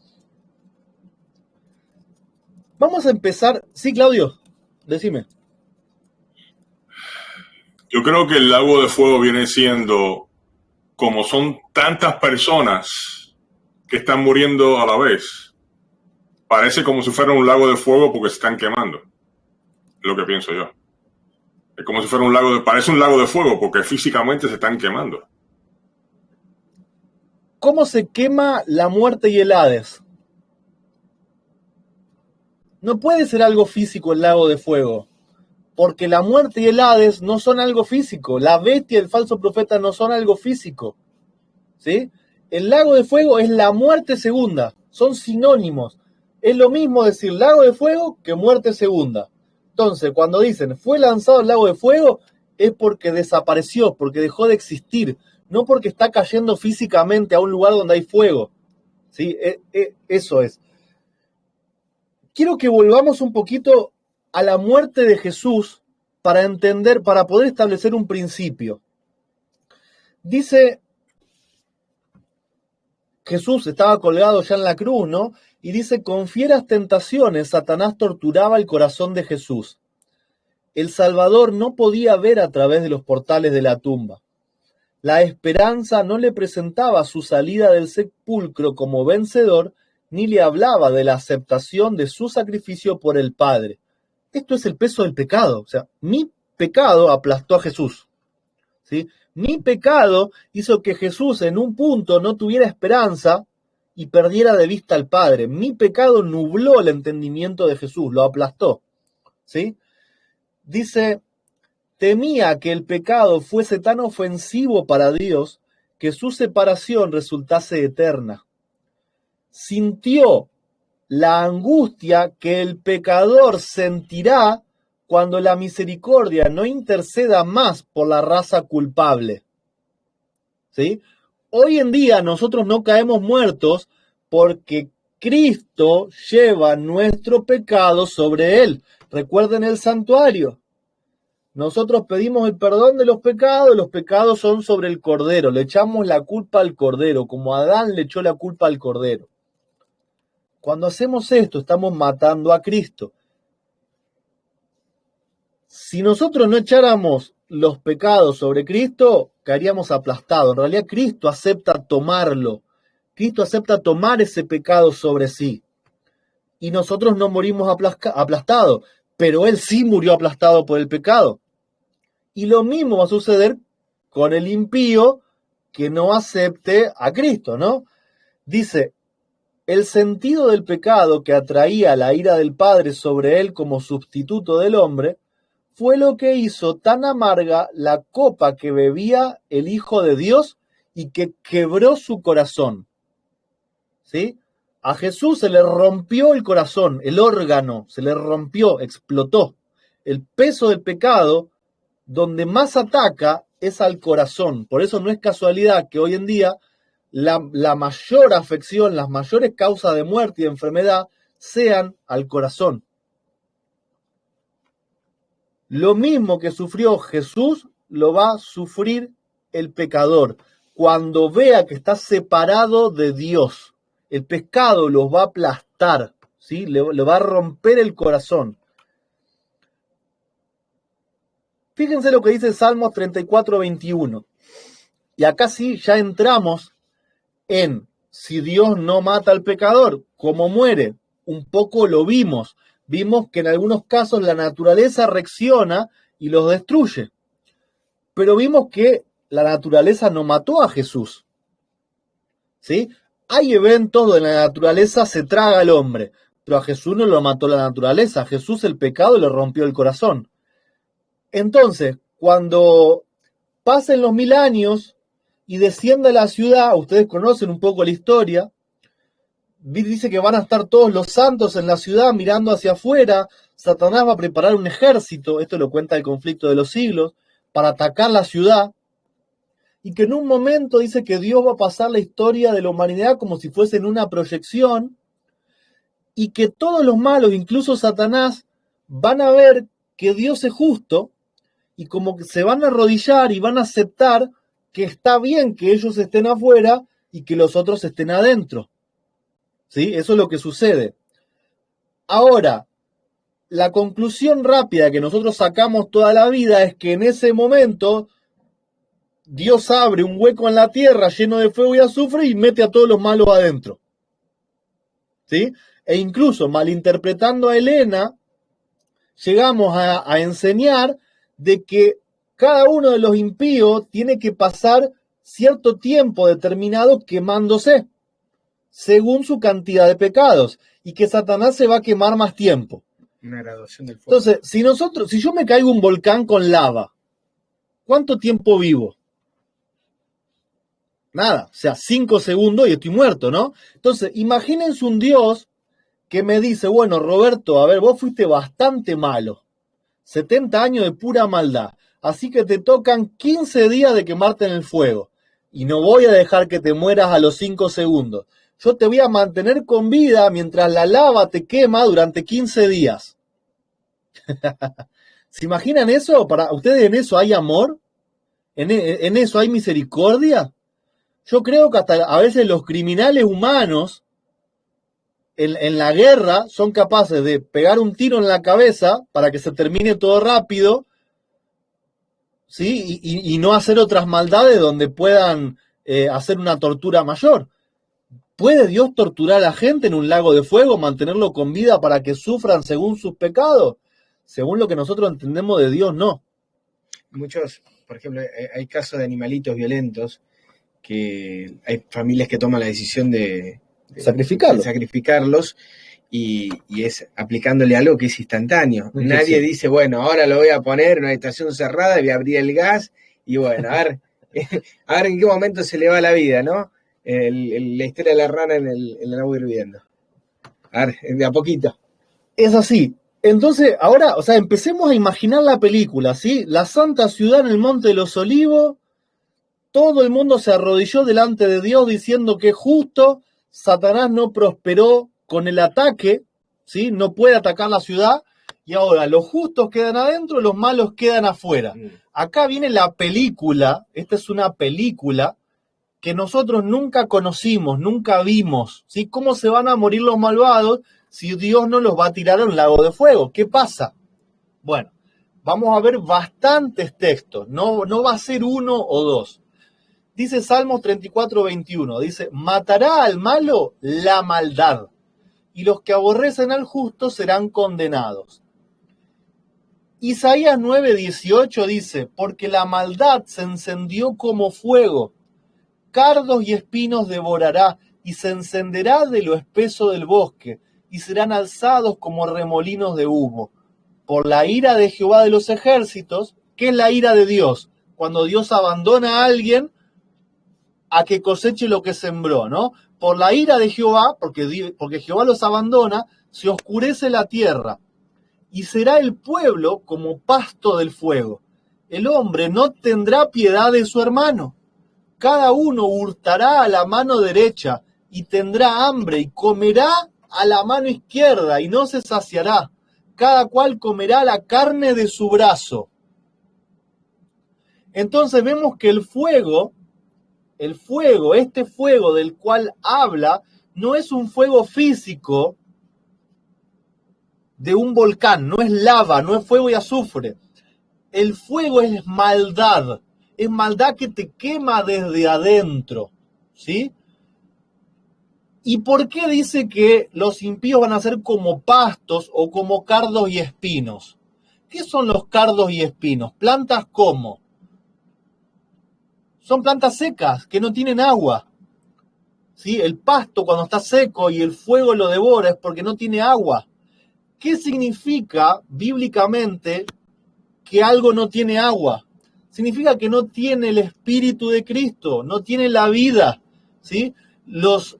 Vamos a empezar. Sí, Claudio, decime. Yo creo que el lago de fuego viene siendo, como son tantas personas que están muriendo a la vez, parece como si fuera un lago de fuego porque se están quemando. Es lo que pienso yo. Es como si fuera parece un lago de fuego porque físicamente se están quemando. ¿Cómo se quema la muerte y el Hades? No puede ser algo físico el lago de fuego, porque la muerte y el Hades no son algo físico. La bestia y el falso profeta no son algo físico. ¿Sí? El lago de fuego es la muerte segunda. Son sinónimos. Es lo mismo decir lago de fuego que muerte segunda. Entonces, cuando dicen fue lanzado al lago de fuego, es porque desapareció, porque dejó de existir, no porque está cayendo físicamente a un lugar donde hay fuego. ¿Sí? Eso es. Quiero que volvamos un poquito a la muerte de Jesús para entender, para poder establecer un principio. Dice, Jesús estaba colgado ya en la cruz, ¿no? Y dice, con fieras tentaciones, Satanás torturaba el corazón de Jesús. El Salvador no podía ver a través de los portales de la tumba. La esperanza no le presentaba su salida del sepulcro como vencedor, ni le hablaba de la aceptación de su sacrificio por el Padre. Esto es el peso del pecado. O sea, mi pecado aplastó a Jesús. ¿Sí? Mi pecado hizo que Jesús en un punto no tuviera esperanza y perdiera de vista al Padre. Mi pecado nubló el entendimiento de Jesús, lo aplastó. ¿Sí? Dice, temía que el pecado fuese tan ofensivo para Dios que su separación resultase eterna. Sintió la angustia que el pecador sentirá cuando la misericordia no interceda más por la raza culpable. ¿Sí? Hoy en día nosotros no caemos muertos porque Cristo lleva nuestro pecado sobre él. Recuerden el santuario. Nosotros pedimos el perdón de los pecados son sobre el Cordero. Le echamos la culpa al Cordero, como Adán le echó la culpa al Cordero. Cuando hacemos esto, estamos matando a Cristo. Si nosotros no echáramos los pecados sobre Cristo, caeríamos aplastados. En realidad, Cristo acepta tomarlo. Cristo acepta tomar ese pecado sobre sí. Y nosotros no morimos aplastados, pero Él sí murió aplastado por el pecado. Y lo mismo va a suceder con el impío que no acepte a Cristo, ¿no? Dice, el sentido del pecado que atraía la ira del Padre sobre él como sustituto del hombre fue lo que hizo tan amarga la copa que bebía el Hijo de Dios y que quebró su corazón. ¿Sí? A Jesús se le rompió el corazón, el órgano, se le rompió, explotó. El peso del pecado, donde más ataca, es al corazón. Por eso no es casualidad que hoy en día la mayor afección, las mayores causas de muerte y de enfermedad sean al corazón. Lo mismo que sufrió Jesús, lo va a sufrir el pecador. Cuando vea que está separado de Dios, el pecado los va a aplastar, ¿sí? Le va a romper el corazón. Fíjense lo que dice Salmos 34:21. Y acá sí ya entramos en si Dios no mata al pecador, ¿cómo muere? Un poco lo vimos. Vimos que en algunos casos la naturaleza reacciona y los destruye. Pero vimos que la naturaleza no mató a Jesús. ¿Sí? Hay eventos donde la naturaleza se traga al hombre, pero a Jesús no lo mató la naturaleza. A Jesús el pecado le rompió el corazón. Entonces, cuando pasen los 1000 años y descienda la ciudad, ustedes conocen un poco la historia, dice que van a estar todos los santos en la ciudad mirando hacia afuera, Satanás va a preparar un ejército, esto lo cuenta el conflicto de los siglos, para atacar la ciudad, y que en un momento dice que Dios va a pasar la historia de la humanidad como si fuese en una proyección, y que todos los malos, incluso Satanás, van a ver que Dios es justo, y como que se van a arrodillar y van a aceptar que está bien que ellos estén afuera y que los otros estén adentro. ¿Sí? Eso es lo que sucede. Ahora, la conclusión rápida que nosotros sacamos toda la vida es que en ese momento Dios abre un hueco en la tierra lleno de fuego y azufre y mete a todos los malos adentro. ¿Sí? E incluso malinterpretando a Elena, llegamos a enseñar de que cada uno de los impíos tiene que pasar cierto tiempo determinado quemándose, según su cantidad de pecados, y que Satanás se va a quemar más tiempo. Una graduación del fuego. Entonces, si yo me caigo un volcán con lava, ¿cuánto tiempo vivo? Nada, o sea, 5 segundos y estoy muerto, ¿no? Entonces, imagínense un Dios que me dice, bueno, Roberto, a ver, vos fuiste bastante malo, 70 años de pura maldad, así que te tocan 15 días de quemarte en el fuego, y no voy a dejar que te mueras a los 5 segundos. Yo te voy a mantener con vida mientras la lava te quema durante 15 días. ¿Se imaginan eso? ¿Para ustedes en eso hay amor? ¿En eso hay misericordia? Yo creo que hasta a veces los criminales humanos en la guerra son capaces de pegar un tiro en la cabeza para que se termine todo rápido, ¿sí? Y no hacer otras maldades donde puedan hacer una tortura mayor. ¿Puede Dios torturar a la gente en un lago de fuego, mantenerlo con vida para que sufran según sus pecados? Según lo que nosotros entendemos de Dios, no. Muchos, por ejemplo, hay casos de animalitos violentos que hay familias que toman la decisión de sacrificarlos y es aplicándole algo que es instantáneo. Sí, nadie dice, bueno, ahora lo voy a poner en una habitación cerrada, voy a abrir el gas y bueno, a ver en qué momento se le va la vida, ¿no? La historia de la rana en el agua hirviendo. A ver, de a poquito. Es así. Entonces, ahora, o sea, empecemos a imaginar la película, ¿sí? La santa ciudad en el Monte de los Olivos, todo el mundo se arrodilló delante de Dios diciendo que es justo, Satanás no prosperó con el ataque, ¿sí? No puede atacar la ciudad, y ahora los justos quedan adentro, los malos quedan afuera. Acá viene la película, esta es una película que nosotros nunca conocimos, nunca vimos, ¿sí? ¿Cómo se van a morir los malvados si Dios no los va a tirar a un lago de fuego? ¿Qué pasa? Bueno, vamos a ver bastantes textos, no va a ser uno o dos. Dice Salmos 34:21, dice, matará al malo la maldad, y los que aborrecen al justo serán condenados. Isaías 9:18 dice, porque la maldad se encendió como fuego, cardos y espinos devorará, y se encenderá de lo espeso del bosque, y serán alzados como remolinos de humo. Por la ira de Jehová de los ejércitos, ¿qué es la ira de Dios? Cuando Dios abandona a alguien a que coseche lo que sembró, ¿no? Por la ira de Jehová, porque Jehová los abandona, se oscurece la tierra, y será el pueblo como pasto del fuego. El hombre no tendrá piedad de su hermano. Cada uno hurtará a la mano derecha, y tendrá hambre, y comerá a la mano izquierda, y no se saciará. Cada cual comerá la carne de su brazo. Entonces vemos que el fuego, este fuego del cual habla, no es un fuego físico de un volcán, no es lava, no es fuego y azufre. El fuego es maldad que te quema desde adentro, ¿sí? ¿Y por qué dice que los impíos van a ser como pastos o como cardos y espinos? ¿Qué son los cardos y espinos? ¿Plantas cómo? Son plantas secas que no tienen agua, ¿sí? El pasto cuando está seco y el fuego lo devora es porque no tiene agua. ¿Qué significa bíblicamente que algo no tiene agua? Significa que no tiene el Espíritu de Cristo, no tiene la vida, ¿sí? Los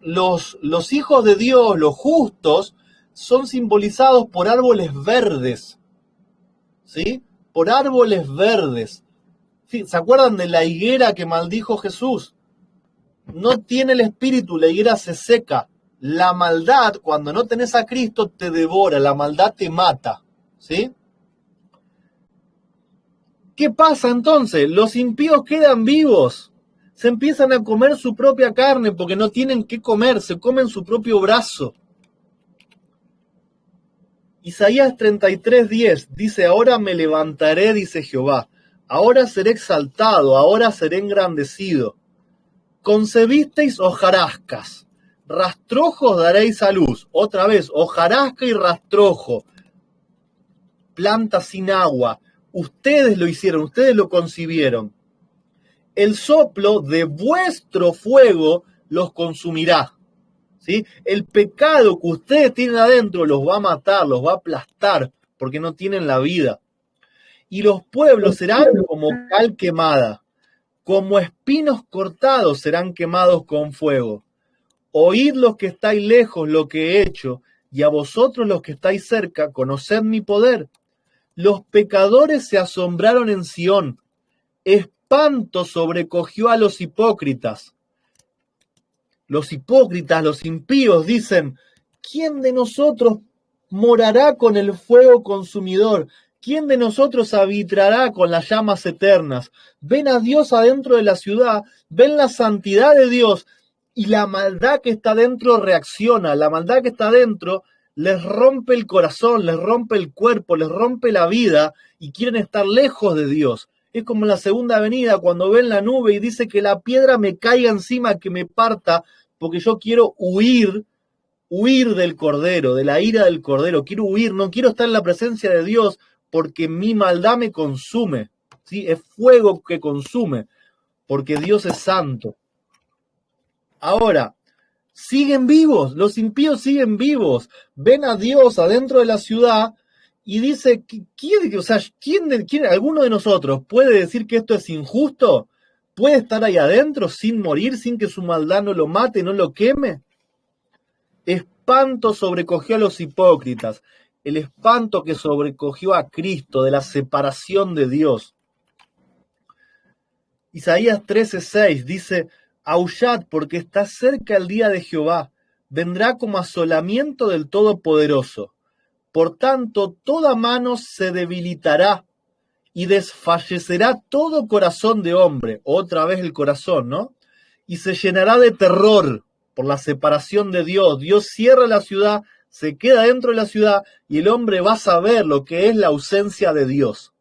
hijos de Dios, los justos, son simbolizados por árboles verdes, ¿sí? Por árboles verdes. ¿Sí? ¿Se acuerdan de la higuera que maldijo Jesús? No tiene el espíritu, la higuera se seca. La maldad, cuando no tenés a Cristo, te devora, la maldad te mata. ¿Sí? ¿Qué pasa entonces? Los impíos quedan vivos. Se empiezan a comer su propia carne porque no tienen qué comer, se comen su propio brazo. Isaías 33:10 dice, ahora me levantaré, dice Jehová, ahora seré exaltado, ahora seré engrandecido. Concebisteis hojarascas, rastrojos daréis a luz. Otra vez, hojarasca y rastrojo, planta sin agua. Ustedes lo hicieron, ustedes lo concibieron. El soplo de vuestro fuego los consumirá. ¿Sí? El pecado que ustedes tienen adentro los va a matar, los va a aplastar, porque no tienen la vida. Y los pueblos serán como cal quemada, como espinos cortados serán quemados con fuego. Oíd los que estáis lejos lo que he hecho, y a vosotros los que estáis cerca, conoced mi poder. Los pecadores se asombraron en Sión, espanto sobrecogió a los hipócritas. Los hipócritas, los impíos dicen, ¿quién de nosotros morará con el fuego consumidor? ¿Quién de nosotros habitará con las llamas eternas? Ven a Dios adentro de la ciudad, ven la santidad de Dios y la maldad que está dentro reacciona. La maldad que está dentro les rompe el corazón, les rompe el cuerpo, les rompe la vida y quieren estar lejos de Dios. Es como en la segunda venida cuando ven la nube y dice que la piedra me caiga encima, que me parta, porque yo quiero huir del Cordero, de la ira del Cordero. Quiero huir, no quiero estar en la presencia de Dios porque mi maldad me consume. ¿Sí? Es fuego que consume, porque Dios es santo. Ahora, siguen vivos, los impíos siguen vivos. Ven a Dios adentro de la ciudad y dice, ¿quién, alguno de nosotros puede decir que esto es injusto? ¿Puede estar ahí adentro sin morir, sin que su maldad no lo mate, no lo queme? Espanto sobrecogió a los hipócritas, el espanto que sobrecogió a Cristo de la separación de Dios. Isaías 13:6 dice, aullad porque está cerca el día de Jehová, vendrá como asolamiento del Todopoderoso. Por tanto, toda mano se debilitará y desfallecerá todo corazón de hombre, otra vez el corazón, ¿no? Y se llenará de terror por la separación de Dios. Dios cierra la ciudad, se queda dentro de la ciudad y el hombre va a saber lo que es la ausencia de Dios.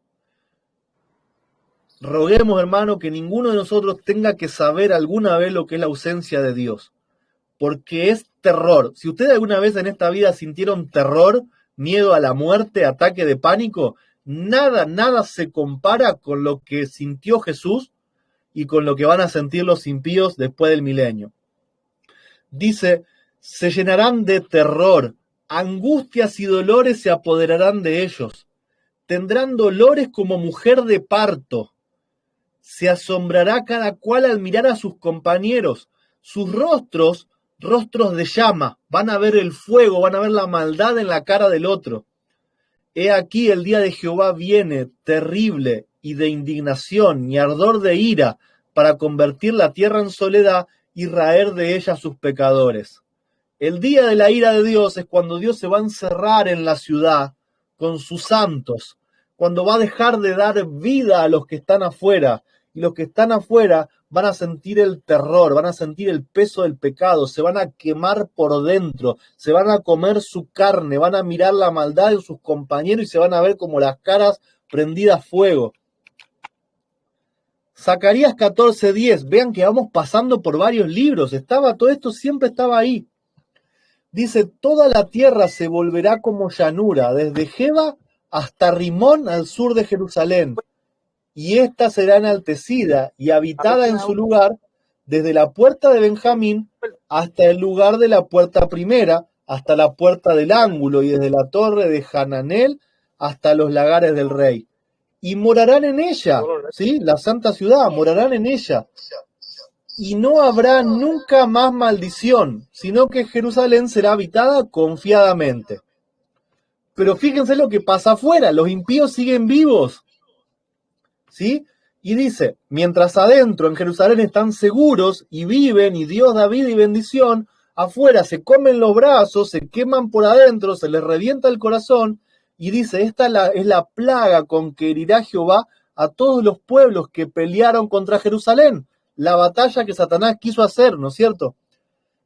Roguemos, hermano, que ninguno de nosotros tenga que saber alguna vez lo que es la ausencia de Dios, porque es terror. Si ustedes alguna vez en esta vida sintieron terror, miedo a la muerte, ataque de pánico, nada se compara con lo que sintió Jesús y con lo que van a sentir los impíos después del milenio. Dice, se llenarán de terror, angustias y dolores se apoderarán de ellos. Tendrán dolores como mujer de parto. Se asombrará cada cual al mirar a sus compañeros. Sus rostros de llama, van a ver el fuego, van a ver la maldad en la cara del otro. He aquí el día de Jehová viene, terrible y de indignación y ardor de ira, para convertir la tierra en soledad y raer de ella a sus pecadores. El día de la ira de Dios es cuando Dios se va a encerrar en la ciudad con sus santos, cuando va a dejar de dar vida a los que están afuera, y los que están afuera van a sentir el terror, van a sentir el peso del pecado, se van a quemar por dentro, se van a comer su carne, van a mirar la maldad en sus compañeros y se van a ver como las caras prendidas a fuego. Zacarías 14:10, vean que vamos pasando por varios libros, todo esto siempre estaba ahí. Dice, toda la tierra se volverá como llanura, desde Geba hasta Rimón al sur de Jerusalén. Y ésta será enaltecida y habitada en su lugar, desde la puerta de Benjamín hasta el lugar de la puerta primera, hasta la puerta del ángulo, y desde la torre de Hananel hasta los lagares del rey. Y morarán en ella, ¿sí? La santa ciudad, morarán en ella. Y no habrá nunca más maldición, sino que Jerusalén será habitada confiadamente. Pero fíjense lo que pasa afuera, los impíos siguen vivos, ¿sí? Y dice, mientras adentro en Jerusalén están seguros y viven y Dios da vida y bendición, afuera se comen los brazos, se queman por adentro, se les revienta el corazón. Y dice, esta es la plaga con que herirá Jehová a todos los pueblos que pelearon contra Jerusalén. La batalla que Satanás quiso hacer, ¿no es cierto?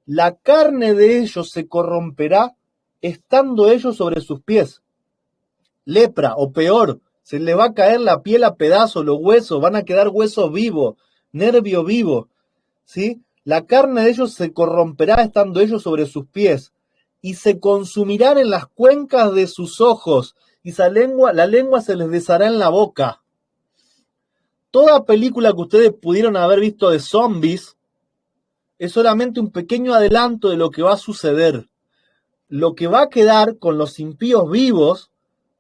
La carne de ellos se corromperá estando ellos sobre sus pies. Lepra, o peor, se le va a caer la piel a pedazos, los huesos, van a quedar huesos vivos, nervio vivo, ¿sí? La carne de ellos se corromperá estando ellos sobre sus pies, y se consumirán en las cuencas de sus ojos, y la lengua se les deshará en la boca. Toda película que ustedes pudieron haber visto de zombies es solamente un pequeño adelanto de lo que va a suceder. Lo que va a quedar con los impíos vivos,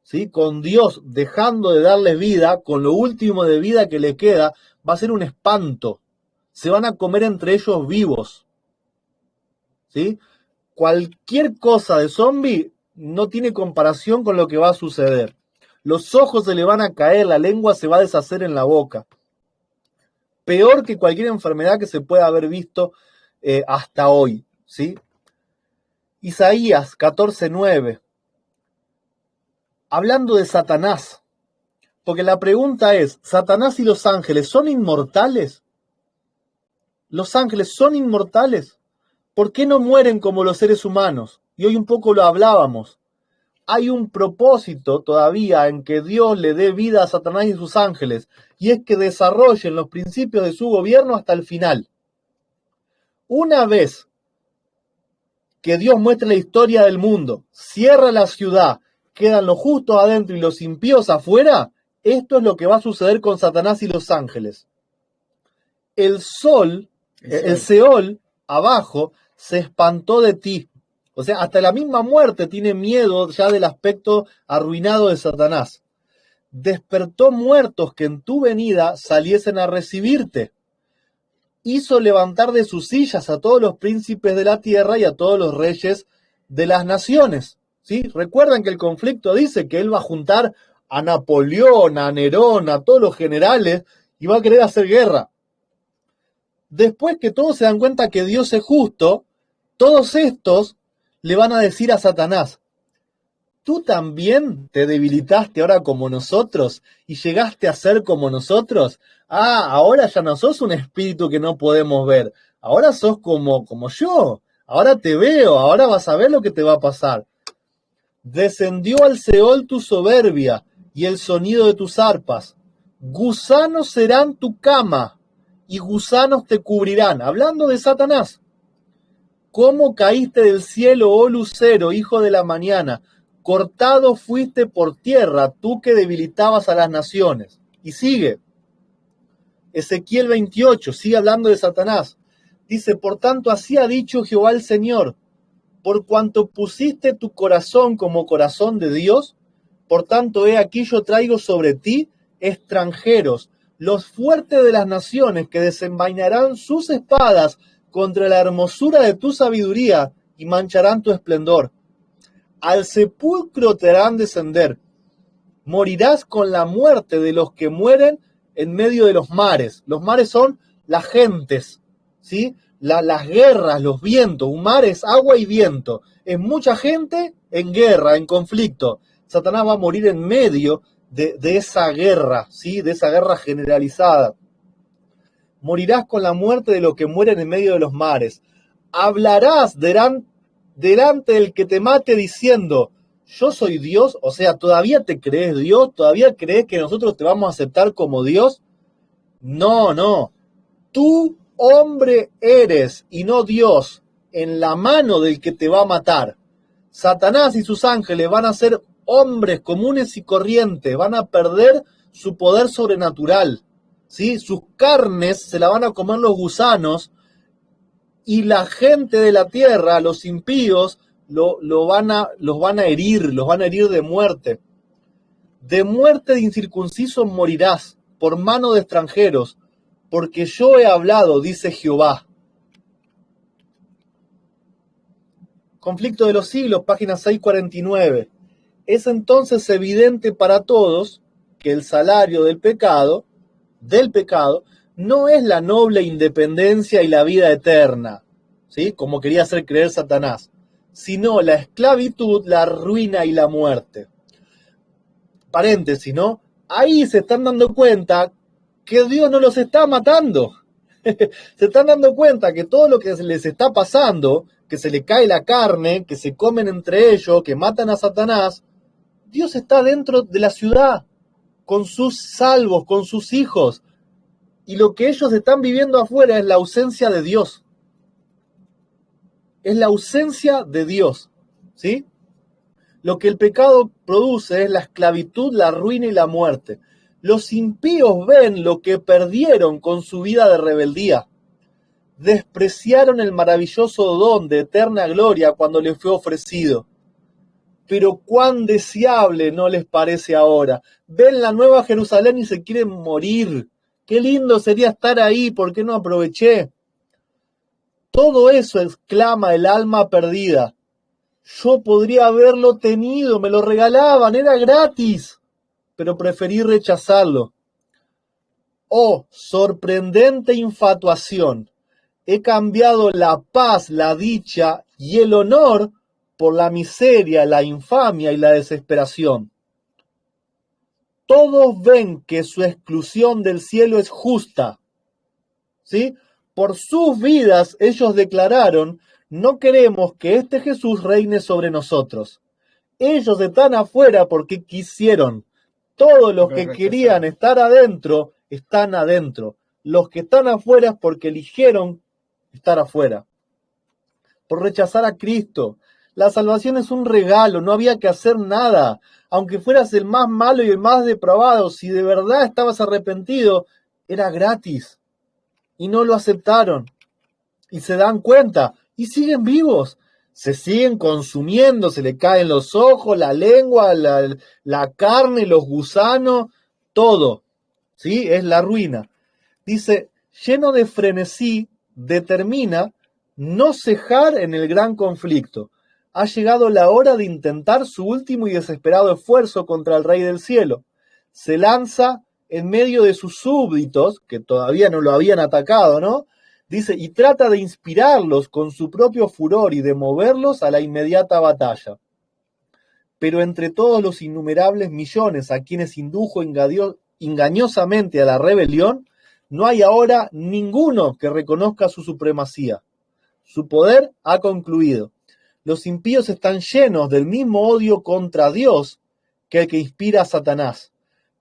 ¿sí? Con Dios dejando de darles vida, con lo último de vida que le queda, va a ser un espanto. Se van a comer entre ellos vivos, ¿sí? Cualquier cosa de zombie no tiene comparación con lo que va a suceder. Los ojos se le van a caer, la lengua se va a deshacer en la boca. Peor que cualquier enfermedad que se pueda haber visto hasta hoy, ¿sí? Isaías 14:9. Hablando de Satanás, porque la pregunta es, ¿Satanás y los ángeles son inmortales? ¿Los ángeles son inmortales? ¿Por qué no mueren como los seres humanos? Y hoy un poco lo hablábamos. Hay un propósito todavía en que Dios le dé vida a Satanás y sus ángeles, y es que desarrollen los principios de su gobierno hasta el final. Una vez que Dios muestre la historia del mundo, cierra la ciudad, quedan los justos adentro y los impíos afuera, esto es lo que va a suceder con Satanás y los ángeles. El Seol, abajo, se espantó de ti. O sea, hasta la misma muerte tiene miedo ya del aspecto arruinado de Satanás. Despertó muertos que en tu venida saliesen a recibirte. Hizo levantar de sus sillas a todos los príncipes de la tierra y a todos los reyes de las naciones. ¿Sí? Recuerdan que el conflicto dice que él va a juntar a Napoleón, a Nerón, a todos los generales y va a querer hacer guerra. Después que todos se dan cuenta que Dios es justo, todos estos le van a decir a Satanás, ¿tú también te debilitaste ahora como nosotros y llegaste a ser como nosotros? Ah, ahora ya no sos un espíritu que no podemos ver, ahora sos como yo, ahora te veo, ahora vas a ver lo que te va a pasar. Descendió al Seol tu soberbia y el sonido de tus arpas. Gusanos serán tu cama y gusanos te cubrirán. Hablando de Satanás. ¿Cómo caíste del cielo, oh lucero, hijo de la mañana? Cortado fuiste por tierra, tú que debilitabas a las naciones. Y sigue. Ezequiel 28, sigue hablando de Satanás. Dice, por tanto, así ha dicho Jehová el Señor, por cuanto pusiste tu corazón como corazón de Dios, por tanto, he aquí yo traigo sobre ti extranjeros, los fuertes de las naciones que desenvainarán sus espadas contra la hermosura de tu sabiduría y mancharán tu esplendor. Al sepulcro te harán descender. Morirás con la muerte de los que mueren en medio de los mares. Los mares son las gentes, ¿sí? Las guerras, los vientos. Un mar es agua y viento. Es mucha gente en guerra, en conflicto. Satanás va a morir en medio de esa guerra, ¿sí? De esa guerra generalizada. Morirás con la muerte de los que mueren en medio de los mares. Hablarás delante del que te mate diciendo, yo soy Dios, o sea, ¿todavía te crees Dios? ¿Todavía crees que nosotros te vamos a aceptar como Dios? No. Tú hombre eres y no Dios, en la mano del que te va a matar. Satanás y sus ángeles van a ser hombres comunes y corrientes, van a perder su poder sobrenatural, ¿sí? Sus carnes se la van a comer los gusanos y la gente de la tierra, los impíos, los van a herir de muerte. De muerte de incircunciso morirás por mano de extranjeros, porque yo he hablado, dice Jehová. Conflicto de los siglos, página 649. Es entonces evidente para todos que el salario del pecado del pecado no es la noble independencia y la vida eterna, ¿sí? Como quería hacer creer Satanás, sino la esclavitud, la ruina y la muerte. Paréntesis, ¿no? Ahí se están dando cuenta que Dios no los está matando. Se están dando cuenta que todo lo que les está pasando, que se le cae la carne, que se comen entre ellos, que matan a Satanás, Dios está dentro de la ciudad, con sus salvos, con sus hijos. Y lo que ellos están viviendo afuera es la ausencia de Dios. Es la ausencia de Dios, ¿sí? Lo que el pecado produce es la esclavitud, la ruina y la muerte. Los impíos ven lo que perdieron con su vida de rebeldía. Despreciaron el maravilloso don de eterna gloria cuando les fue ofrecido. Pero cuán deseable no les parece ahora. Ven la nueva Jerusalén y se quieren morir. Qué lindo sería estar ahí, ¿por qué no aproveché? Todo eso exclama el alma perdida. Yo podría haberlo tenido, me lo regalaban, era gratis, pero preferí rechazarlo. Oh, sorprendente infatuación. He cambiado la paz, la dicha y el honor por la miseria, la infamia y la desesperación. Todos ven que su exclusión del cielo es justa, ¿sí? Por sus vidas ellos declararon: no queremos que este Jesús reine sobre nosotros. Ellos están afuera porque quisieron. Todos los que querían estar adentro, están adentro. Los que están afuera es porque eligieron estar afuera. Por rechazar a Cristo. La salvación es un regalo, no había que hacer nada. Aunque fueras el más malo y el más depravado, si de verdad estabas arrepentido, era gratis. Y no lo aceptaron. Y se dan cuenta. Y siguen vivos. Se siguen consumiendo, se le caen los ojos, la lengua, la carne, los gusanos, todo. ¿Sí? Es la ruina. Dice, lleno de frenesí, determina no cejar en el gran conflicto. Ha llegado la hora de intentar su último y desesperado esfuerzo contra el Rey del Cielo. Se lanza en medio de sus súbditos, que todavía no lo habían atacado, ¿no? Dice, y trata de inspirarlos con su propio furor y de moverlos a la inmediata batalla. Pero entre todos los innumerables millones a quienes indujo engañosamente a la rebelión, no hay ahora ninguno que reconozca su supremacía. Su poder ha concluido. Los impíos están llenos del mismo odio contra Dios que el que inspira a Satanás.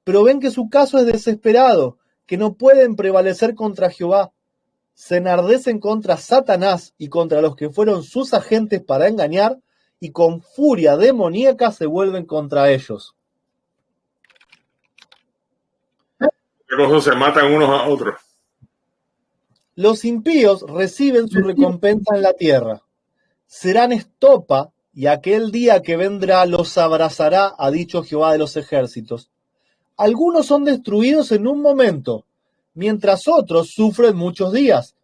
Pero ven que su caso es desesperado, que no pueden prevalecer contra Jehová. Se enardecen contra Satanás y contra los que fueron sus agentes para engañar, y con furia demoníaca se vuelven contra ellos. ¿Qué cosas se matan unos a otros? Los impíos reciben su recompensa en la tierra. Serán estopa, y aquel día que vendrá los abrazará, ha dicho Jehová de los ejércitos. Algunos son destruidos en un momento, mientras otros sufren muchos días.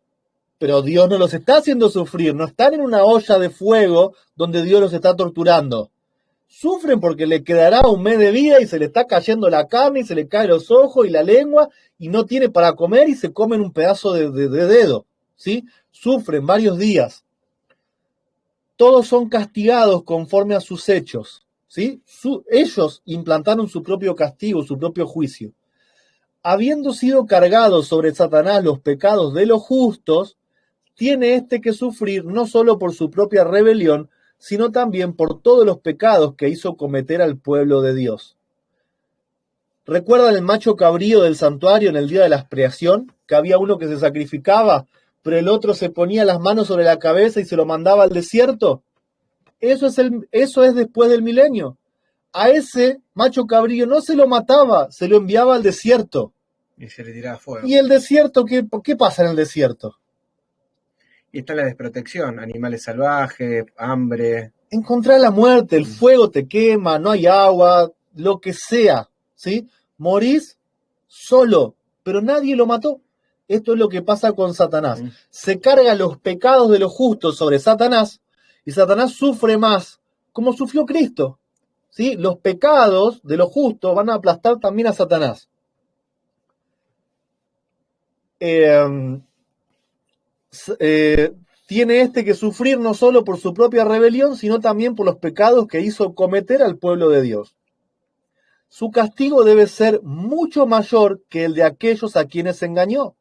Pero Dios no los está haciendo sufrir, no están en una olla de fuego donde Dios los está torturando. Sufren porque le quedará un mes de vida y se le está cayendo la carne y se le caen los ojos y la lengua y no tiene para comer y se comen un pedazo de dedo, ¿sí? Sufren varios días. Todos son castigados conforme a sus hechos, ¿sí? Ellos implantaron su propio castigo, su propio juicio. Habiendo sido cargados sobre Satanás los pecados de los justos, tiene éste que sufrir no solo por su propia rebelión, sino también por todos los pecados que hizo cometer al pueblo de Dios. ¿Recuerdan el macho cabrío del santuario en el día de la expiación? Que había uno que se sacrificaba, pero el otro se ponía las manos sobre la cabeza y se lo mandaba al desierto. Eso es después del milenio. A ese macho cabrío no se lo mataba, se lo enviaba al desierto. Y se le tiraba fuego. ¿Y el desierto? ¿Qué pasa en el desierto? Y está la desprotección, animales salvajes, hambre. Encontrar la muerte, el fuego te quema, no hay agua, lo que sea, ¿sí? Morís solo, pero nadie lo mató. Esto es lo que pasa con Satanás. Se carga los pecados de los justos sobre Satanás y Satanás sufre más, como sufrió Cristo, ¿sí? Los pecados de los justos van a aplastar también a Satanás. tiene que sufrir no solo por su propia rebelión, sino también por los pecados que hizo cometer al pueblo de Dios. Su castigo debe ser mucho mayor que el de aquellos a quienes engañó.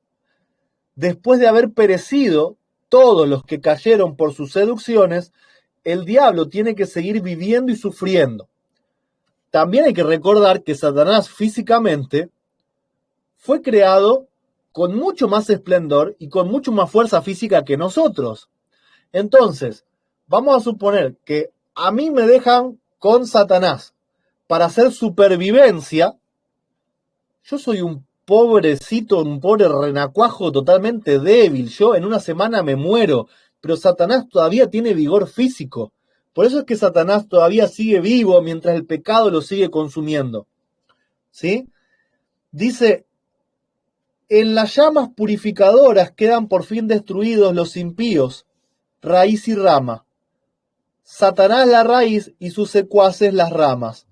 Después de haber perecido todos los que cayeron por sus seducciones, el diablo tiene que seguir viviendo y sufriendo. También hay que recordar que Satanás físicamente fue creado con mucho más esplendor y con mucho más fuerza física que nosotros. Entonces, vamos a suponer que a mí me dejan con Satanás para hacer supervivencia. Yo soy un pobrecito, un pobre renacuajo totalmente débil. Yo en una semana me muero, pero Satanás todavía tiene vigor físico. Por eso es que Satanás todavía sigue vivo mientras el pecado lo sigue consumiendo. ¿Sí? Dice, en las llamas purificadoras quedan por fin destruidos los impíos, raíz y rama. Satanás la raíz y sus secuaces las ramas.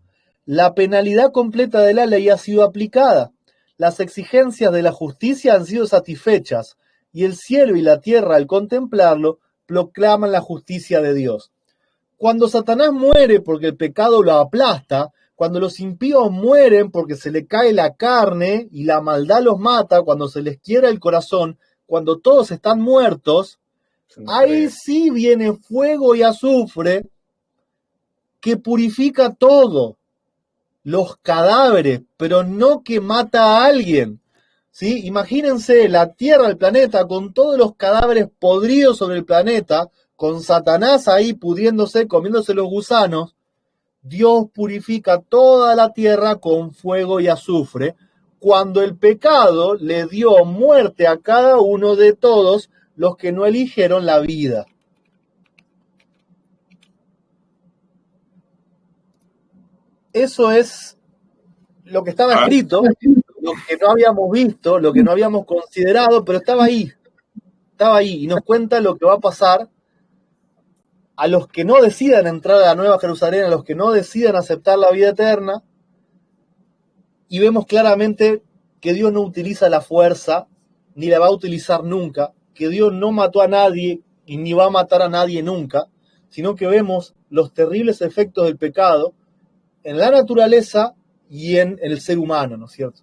La penalidad completa de la ley ha sido aplicada. Las exigencias de la justicia han sido satisfechas, y el cielo y la tierra, al contemplarlo, proclaman la justicia de Dios. Cuando Satanás muere porque el pecado lo aplasta, cuando los impíos mueren porque se le cae la carne y la maldad los mata, cuando se les quiebra el corazón, cuando todos están muertos, ahí sí viene fuego y azufre que purifica todo. Los cadáveres, pero no que mata a alguien. ¿Sí? Imagínense la Tierra, el planeta, con todos los cadáveres podridos sobre el planeta, con Satanás ahí pudriéndose, comiéndose los gusanos. Dios purifica toda la tierra con fuego y azufre, cuando el pecado le dio muerte a cada uno de todos los que no eligieron la vida. Eso es lo que estaba escrito, lo que no habíamos visto, lo que no habíamos considerado, pero estaba ahí y nos cuenta lo que va a pasar a los que no decidan entrar a la Nueva Jerusalén, a los que no decidan aceptar la vida eterna, y vemos claramente que Dios no utiliza la fuerza, ni la va a utilizar nunca, que Dios no mató a nadie y ni va a matar a nadie nunca, sino que vemos los terribles efectos del pecado en la naturaleza y en el ser humano, ¿no es cierto?